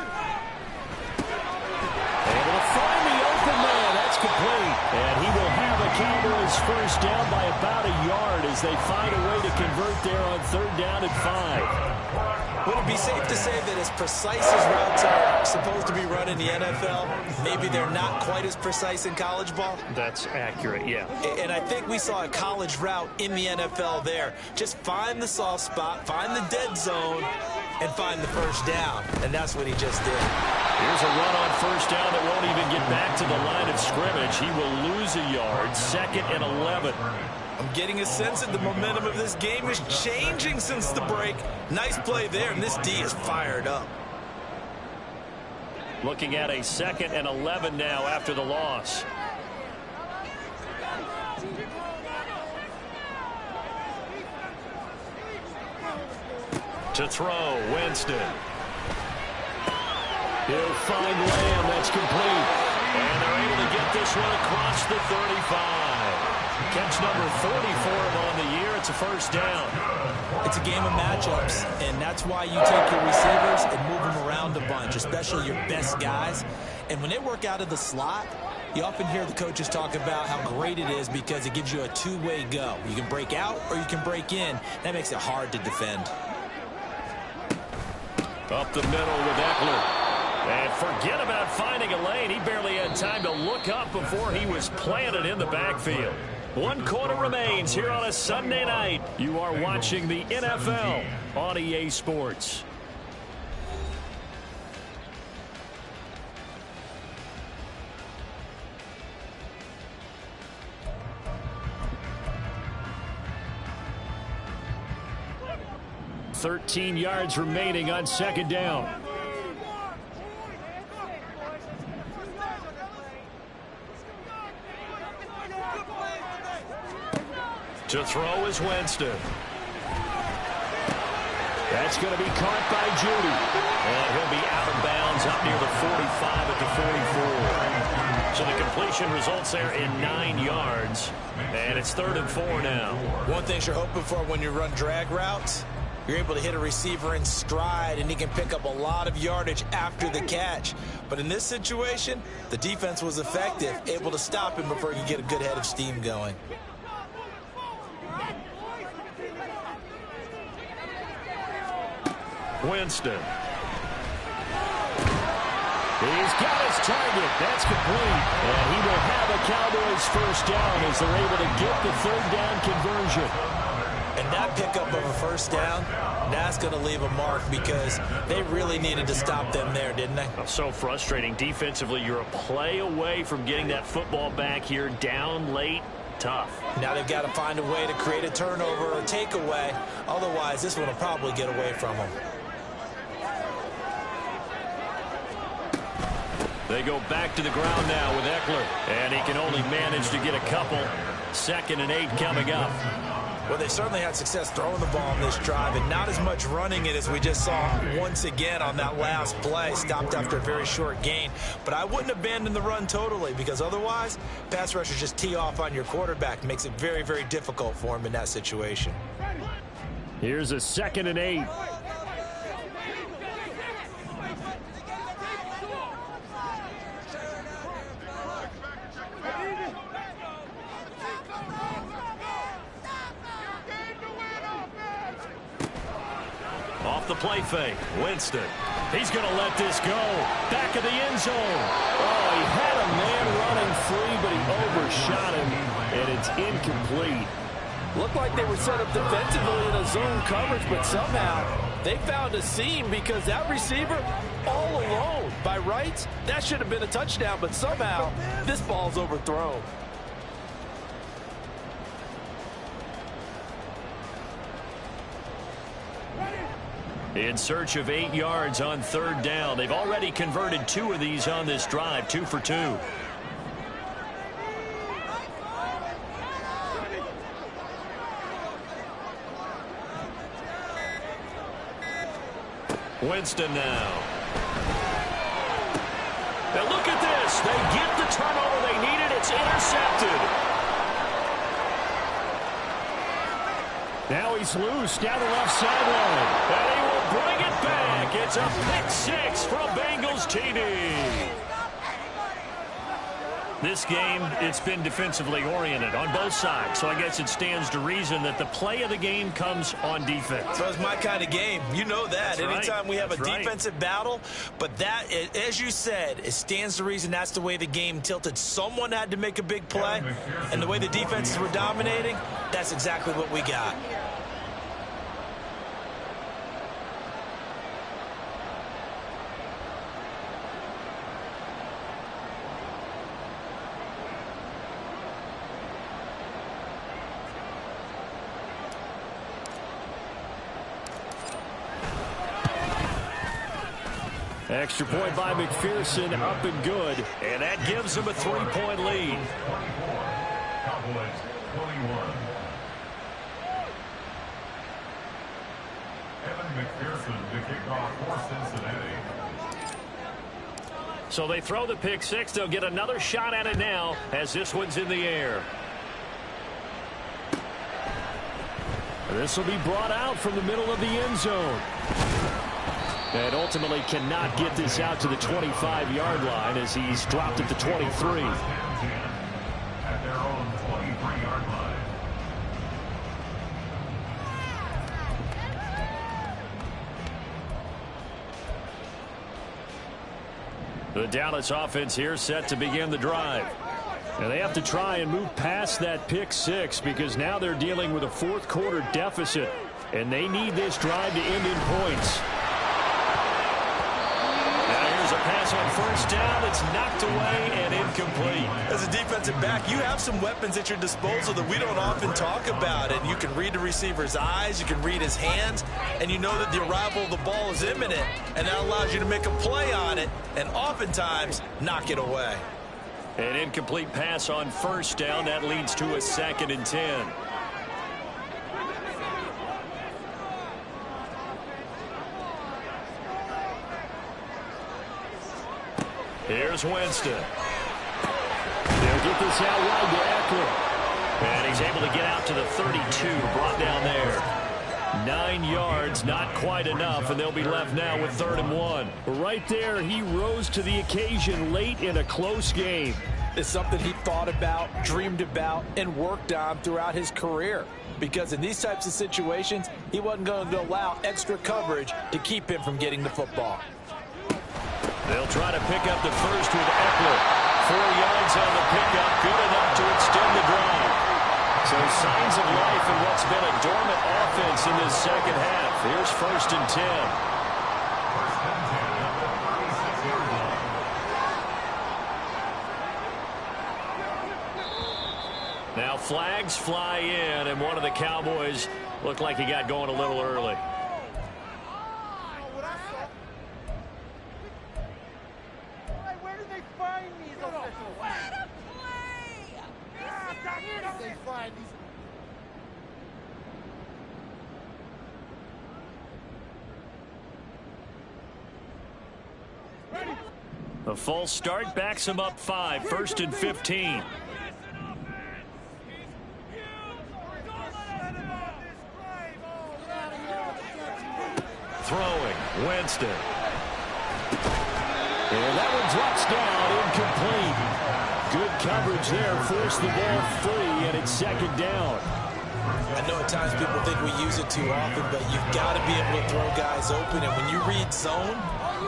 S1: find the open man. That's complete. And he will have a Cowboys first down by about a yard as they find a way to convert there on 3rd down and 5.
S2: Would it be safe to say that as precise as routes are supposed to be run in the NFL, maybe they're not quite as precise in college ball?
S1: That's accurate, yeah.
S2: And I think we saw a college route in the NFL there. Just find the soft spot, find the dead zone, and find the first down. And that's what he just did.
S1: Here's a run on 1st down that won't even get back to the line of scrimmage. He will lose a yard, 2nd and 11.
S2: I'm getting a sense that the momentum of this game is changing since the break. Nice play there, and this D is fired up.
S1: Looking at a 2nd and 11 now after the loss. To throw, Winston. He'll find Lamb. That's complete. And they're able to get this one across the 35. Catch number 40 for him on the year. It's a first down.
S2: It's a game of matchups, and that's why you take your receivers and move them around a bunch, especially your best guys. And when they work out of the slot, you often hear the coaches talk about how great it is because it gives you a two-way go. You can break out or you can break in. That makes it hard to defend.
S1: Up the middle with Eckler. And forget about finding a lane. He barely had time to look up before he was planted in the backfield. 1 quarter remains here on a Sunday night. You are watching the NFL on EA Sports. $13 yards remaining on 2nd down. To throw is Winston. That's going to be caught by Judy. And he'll be out of bounds up near the 45 at the 44. So the completion results there in 9 yards. And it's 3rd and 4 now.
S2: One thing you're hoping for when you run drag routes, you're able to hit a receiver in stride, and he can pick up a lot of yardage after the catch. But in this situation, the defense was effective, able to stop him before he could get a good head of steam going.
S1: Winston. He's got his target. That's complete. And he will have a Cowboys first down as they're able to get the 3rd down conversion.
S2: And that pickup of a first down, that's going to leave a mark because they really needed to stop them there, didn't they?
S1: So frustrating. Defensively, you're a play away from getting that football back here down late. Tough.
S2: Now they've got to find a way to create a turnover or takeaway. Otherwise, this one will probably get away from them.
S1: They go back to the ground now with Eckler. And he can only manage to get a couple. 2nd and 8 coming up.
S2: Well, they certainly had success throwing the ball on this drive and not as much running it as we just saw once again on that last play. Stopped after a very short gain. But I wouldn't abandon the run totally because otherwise, pass rushers just tee off on your quarterback. Makes it very, very difficult for him in that situation.
S1: Here's a 2nd and 8. Off the play fake, Winston. He's going to let this go. Back of the end zone. Oh, he had a man running free, but he overshot him, and it's incomplete.
S6: Looked like they were set up defensively in a zone coverage, but somehow they found a seam because that receiver all alone. By rights, that should have been a touchdown, but somehow this ball's overthrown.
S1: In search of 8 yards on 3rd down. They've already converted 2 of these on this drive, 2 for 2. Winston now. And look at this. They get the turnover they needed. It's intercepted. Now he's loose down the left sideline. And he will bring it back. It's a pick 6 from Bengals TD. This game, it's been defensively oriented on both sides. So I guess it stands to reason that the play of the game comes on defense.
S2: So it's my kind of game. You know that.
S1: That's
S2: Anytime
S1: right.
S2: we have
S1: That's
S2: a
S1: right.
S2: defensive battle. But that, as you said, it stands to reason that's the way the game tilted. Someone had to make a big play. And the way the defenses were dominating, that's exactly what we got.
S1: Extra point by McPherson, up and good. And that gives them a 3-point lead.
S3: Cowboys 21. Evan McPherson to kick off for Cincinnati.
S1: So they throw the pick six. They'll get another shot at it now as this one's in the air. This will be brought out from the middle of the end zone. And ultimately cannot get this out to the 25-yard line as he's dropped at the 23.
S3: At their own 23-yard line.
S1: The Dallas offense here set to begin the drive. And they have to try and move past that pick six because now they're dealing with a fourth-quarter deficit. And they need this drive to end in points. Now here's a pass on first down that's knocked away and incomplete.
S2: As a defensive back, you have some weapons at your disposal that we don't often talk about. And you can read the receiver's eyes, you can read his hands, and you know that the arrival of the ball is imminent. And that allows you to make a play on it and oftentimes knock it away.
S1: An incomplete pass on first down. That leads to a 2nd and 10. Here's Winston. They'll get this out wide to Eckler. And he's able to get out to the 32, brought down there. 9 yards, not quite enough, and they'll be left now with 3rd and 1. Right there, he rose to the occasion late in a close game.
S6: It's something he thought about, dreamed about, and worked on throughout his career. Because in these types of situations, he wasn't going to allow extra coverage to keep him from getting the football.
S1: They'll try to pick up the first with Eckler. 4 yards on the pickup, good enough to extend the drive. So signs of life in what's been a dormant offense in this second half. Here's 1st and 10.
S3: 1st and 10 at the 36-yard line.
S1: Now flags fly in, and one of the Cowboys looked like he got going a little early.
S5: Where did they find these officials? Where to play? Where did they find these?
S1: A false start backs him up 5. 1st and 15. Throwing, Winston. And that one drops down, incomplete. Good coverage there, forced the ball free, and it's 2nd down.
S2: I know at times people think we use it too often, but you've got to be able to throw guys open. And when you read zone,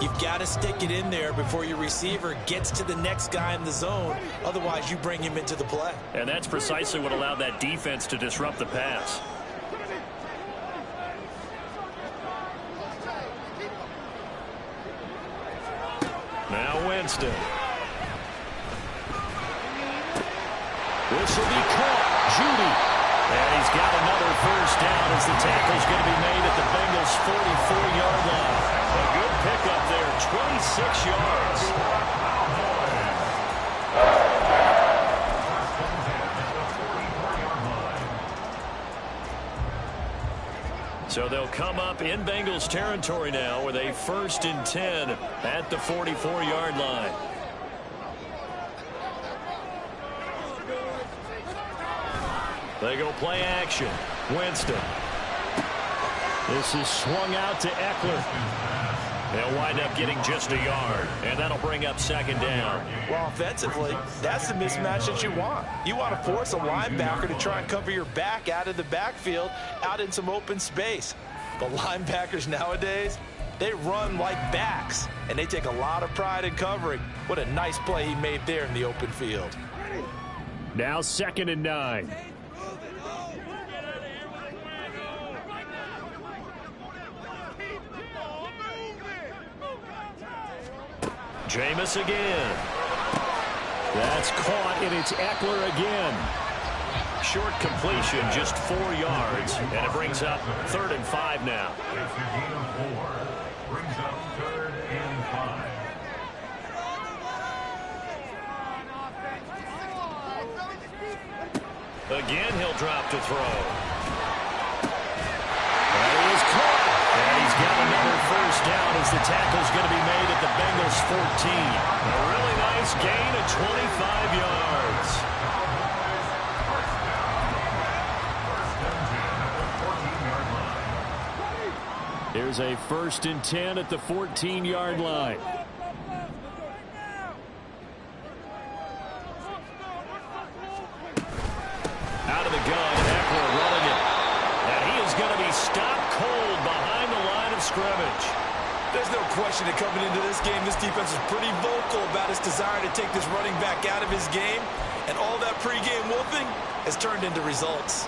S2: you've got to stick it in there before your receiver gets to the next guy in the zone. Otherwise, you bring him into the play.
S1: And that's precisely what allowed that defense to disrupt the pass. Now Winston. This will be caught. Judy. And he's got another first down as the tackle's going to be made at the Bengals' 44-yard line. A good pickup there, 26 yards. So they'll come up in Bengals territory now with a 1st and 10 at the 44-yard line. They go play action. Winston. This is swung out to Eckler. They'll wind up getting just a yard, and that'll bring up 2nd down.
S2: Well, offensively, that's the mismatch that you want. You want to force a linebacker to try and cover your back out of the backfield, out in some open space. The linebackers nowadays, they run like backs, and they take a lot of pride in covering. What a nice play he made there in the open field.
S1: Now 2nd and 9. Jameis again. That's caught, and it's Eckler again. Short completion, just 4 yards, and it brings up 3rd and 5 now.
S3: It's a gain of 4. Brings up 3rd and 5.
S1: Again, he'll drop to throw. That is caught. And he's got another first down as the tackle's going to be made at the Bengals 14. A really nice gain of 25 yards. Here's a 1st and 10 at the 14-yard line. Out of the gun, Eckler running it. And he is going to be stopped cold behind the line of scrimmage.
S2: There's no question that coming into this game, this defense is pretty vocal about its desire to take this running back out of his game. And all that pregame wolfing has turned into results.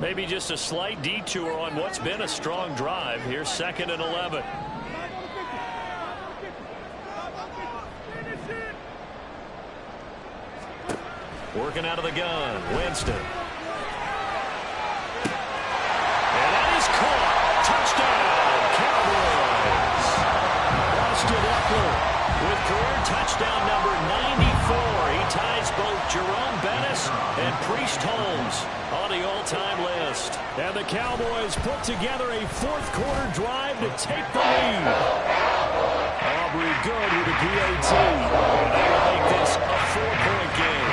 S1: Maybe just a slight detour on what's been a strong drive. Here's 2nd and 11. Working out of the gun, Winston. And that is caught. Touchdown, Cowboys. Austin Eckler with career touchdown number 94. He ties both Jerome Bettis and Priest Holmes on the all-time list. And the Cowboys put together a 4th-quarter drive to take the lead. Aubrey good with a PAT. And they will make this a 4-point game.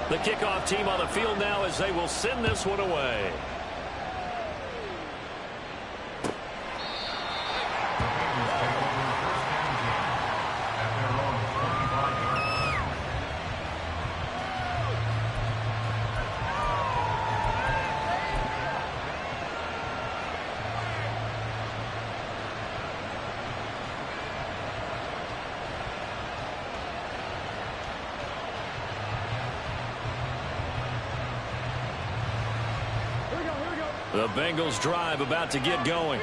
S1: The kickoff team on the field now as they will send this one away. The Bengals drive about to get going.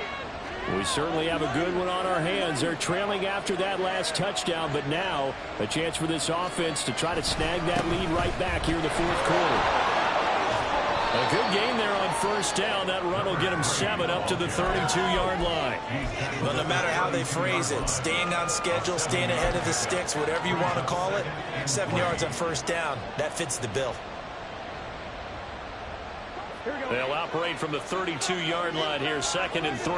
S1: We certainly have a good one on our hands. They're trailing after that last touchdown, but now a chance for this offense to try to snag that lead right back here in the 4th quarter. A good game there on 1st down. That run will get them 7 up to the 32-yard line.
S2: Well, no matter how they phrase it, staying on schedule, staying ahead of the sticks, whatever you want to call it, 7 yards on 1st down, that fits the bill.
S1: They'll operate from the 32-yard line here, 2nd and 3.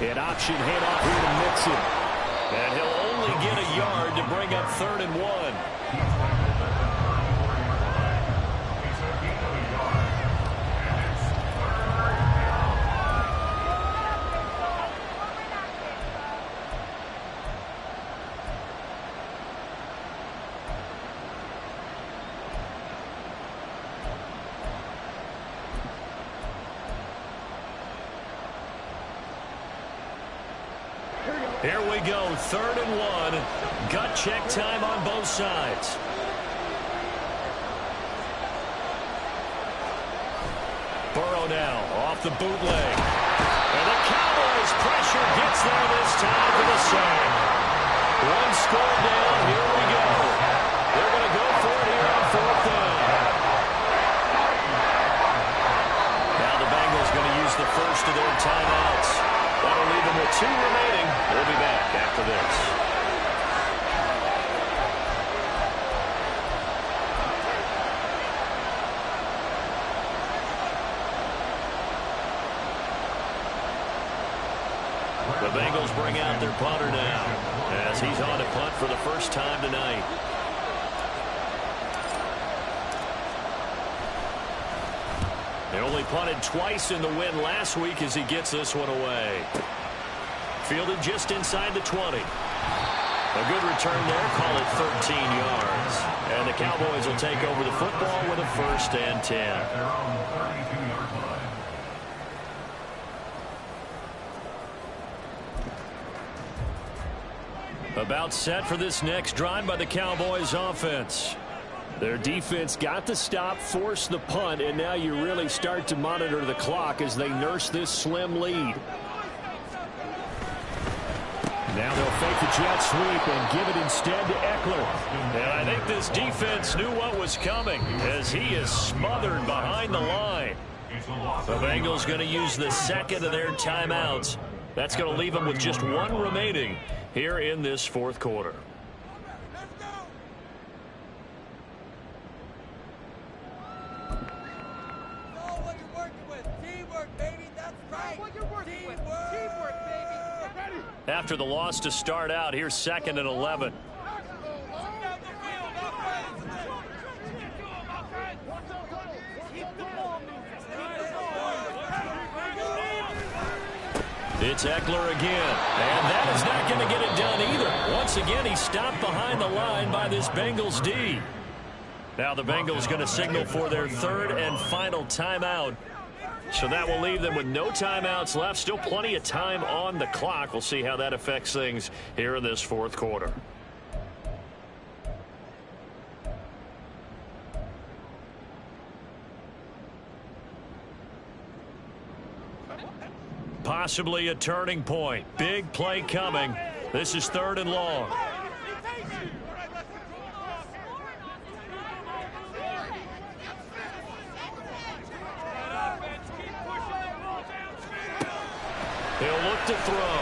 S1: An option handoff here to Mixon. And he'll only get a yard to bring up 3rd and 1. Here we go, 3rd and 1. Gut check time on both sides. Burrow now off the bootleg. And the Cowboys pressure gets there this time for the sack. 1 score down, here we go. They're going to go for it here on 4th down. Now the Bengals going to use the first of their timeouts. That'll leave them with 2 remaining. We'll be back after this. The Bengals bring out their punter now as he's on to punt for the first time tonight. They only punted twice in the win last week as he gets this one away. Fielded just inside the 20. A good return there, call it 13 yards. And the Cowboys will take over the football with a 1st and 10.
S3: Their own 32-yard line.
S1: About set for this next drive by the Cowboys offense. Their defense got the stop, forced the punt, and now you really start to monitor the clock as they nurse this slim lead. Now they'll fake the jet sweep and give it instead to Eckler. And I think this defense knew what was coming as he is smothered behind the line. The Bengals going to use the second of their timeouts. That's going to leave them with just one remaining here in this fourth quarter. After the loss to start out, here's 2nd and 11. It's Eckler again, and that is not going to get it done either. Once again, he's stopped behind the line by this Bengals D. Now the Bengals going to signal for their 3rd and final timeout. So that will leave them with no timeouts left. Still plenty of time on the clock. We'll see how that affects things here in this fourth quarter. Possibly a turning point. Big play coming. This is 3rd and long. He'll look to throw.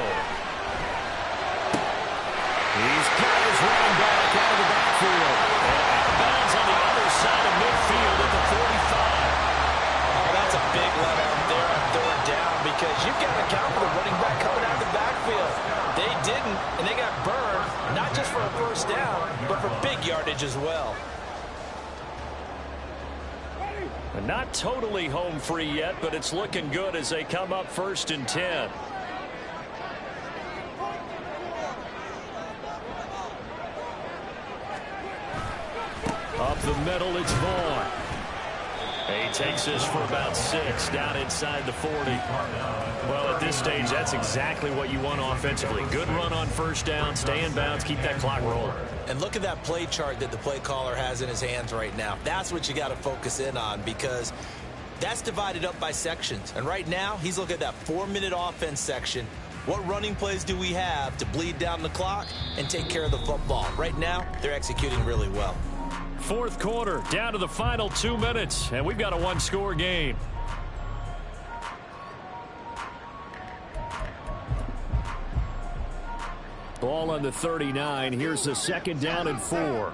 S1: He's got his running back out of the backfield. And out of bounds on the other side of midfield at the 45.
S2: Oh, that's a big let out there on 3rd down because you've got to account for the running back coming out of the backfield. They didn't, and they got burned, not just for a 1st down, but for big yardage as well.
S1: Not totally home free yet, but it's looking good as they come up 1st and 10. Up the middle, it's Vaughn. He takes this for about 6 down inside the 40. Well, at this stage, that's exactly what you want offensively. Good run on 1st down, stay in bounds, keep that clock rolling.
S2: And look at that play chart that the play caller has in his hands right now. That's what you got to focus in on because that's divided up by sections. And right now, he's looking at that 4-minute offense section. What running plays do we have to bleed down the clock and take care of the football? Right now, they're executing really well.
S1: Fourth quarter, down to the final 2 minutes, and we've got a one-score game. Ball on the 39. Here's the 2nd down and 4.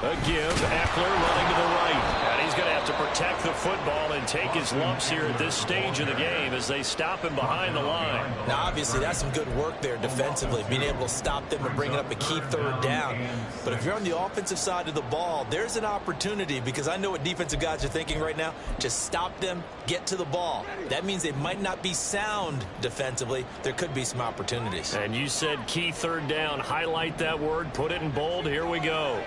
S1: A give, Eckler running to the right. And he's going to have to protect the football and take his lumps here at this stage of the game as they stop him behind the line.
S2: Now, obviously, that's some good work there defensively, being able to stop them and bring it up a key 3rd down. But if you're on the offensive side of the ball, there's an opportunity because I know what defensive guys are thinking right now. Just stop them, get to the ball. That means they might not be sound defensively. There could be some opportunities.
S1: And you said key 3rd down. Highlight that word, put it in bold. Here we go.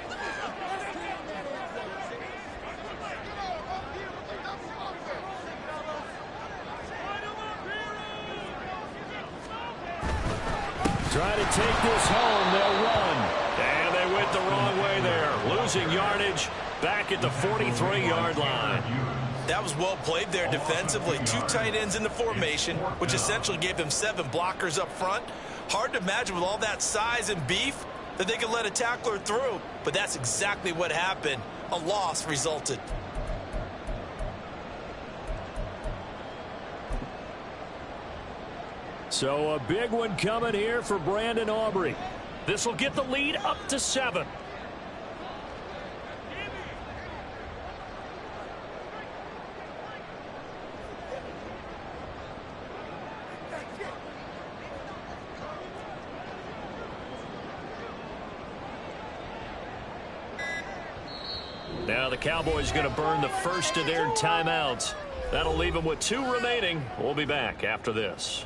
S1: Try to take this home. They'll run. And they went the wrong way there. Losing yardage back at the 43-yard line.
S2: That was well played there defensively. 2 tight ends in the formation, which essentially gave them 7 blockers up front. Hard to imagine with all that size and beef that they could let a tackler through. But that's exactly what happened. A loss resulted.
S1: So a big one coming here for Brandon Aubrey. This will get the lead up to 7. Now the Cowboys going to burn the first of their timeouts. That'll leave them with 2 remaining. We'll be back after this.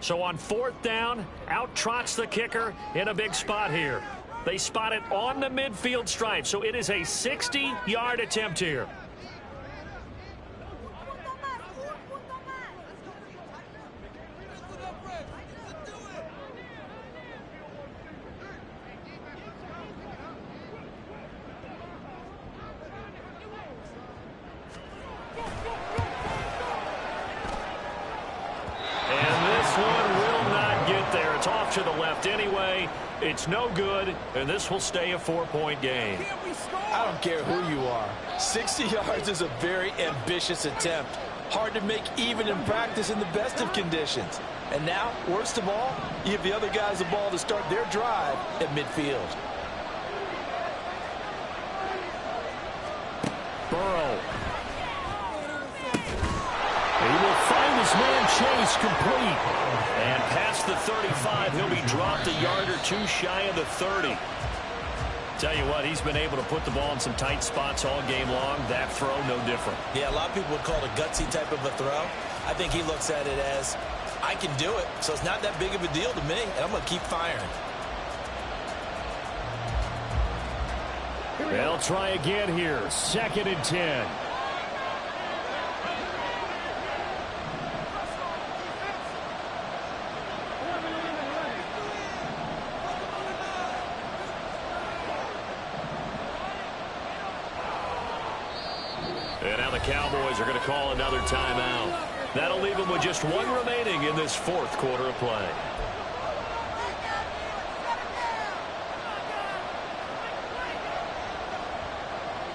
S1: So on 4th down, out trots the kicker in a big spot here. They spot it on the midfield stripe, so it is a 60-yard attempt here. To the left anyway. It's no good, and this will stay a 4-point game.
S2: I don't care who you are. 60 yards is a very ambitious attempt. Hard to make even in practice in the best of conditions. And now, worst of all, you give the other guys the ball to start their drive at midfield.
S1: Burrow. He will find his man Chase complete. And past the 35, he'll be dropped a yard or two shy of the 30. Tell you what, he's been able to put the ball in some tight spots all game long. That throw, no different.
S2: Yeah, a lot of people would call it a gutsy type of a throw. I think he looks at it as, I can do it, so it's not that big of a deal to me, and I'm going to keep firing.
S1: They'll try again here. 2nd and 10. And now the Cowboys are going to call another timeout. That'll leave them with just one remaining in this 4th quarter of play.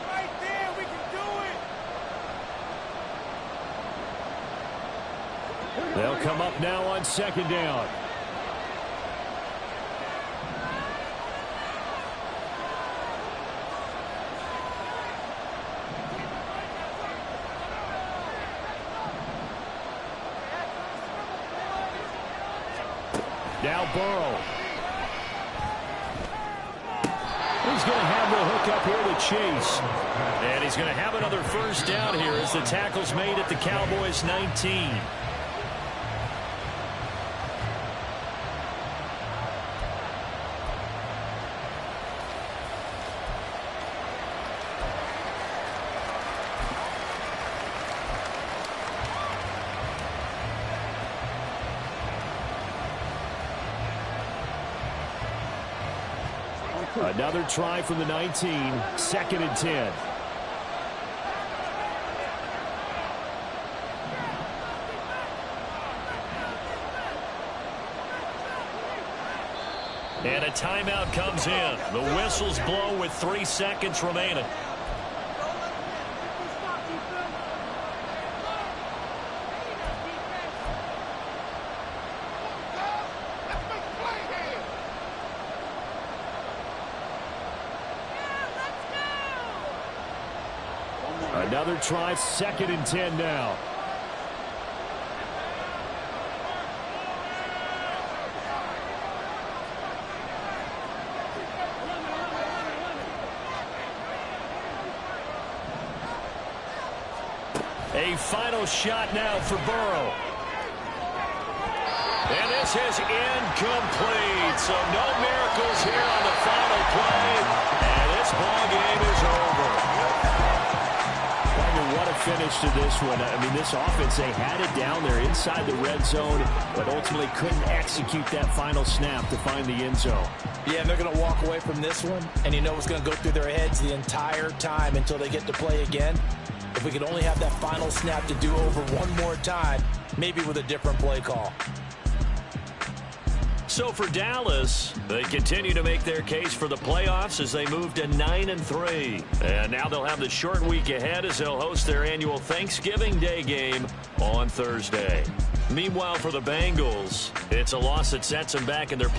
S5: Right there, we can do it.
S1: They'll come up now on 2nd down. Now Burrow. He's going to have the hook up here with Chase. And he's going to have another 1st down here as the tackle's made at the Cowboys 19. Another try from the 19, 2nd and 10. And a timeout comes in. The whistles blow with 3 seconds remaining. Another try, 2nd and 10 now. A final shot now for Burrow. And this is incomplete. So no miracles here on the final play. And this ball game is over. What a finish to this one. I mean, this offense, they had it down there inside the red zone, but ultimately couldn't execute that final snap to find the end zone.
S2: Yeah, and they're going to walk away from this one, and you know what's going to go through their heads the entire time until they get to play again. If we could only have that final snap to do over one more time, maybe with a different play call. So for Dallas, they continue to make their case for the playoffs as they move to 9-3. And now they'll have the short week ahead as they'll host their annual Thanksgiving Day game on Thursday. Meanwhile, for the Bengals, it's a loss that sets them back in their play.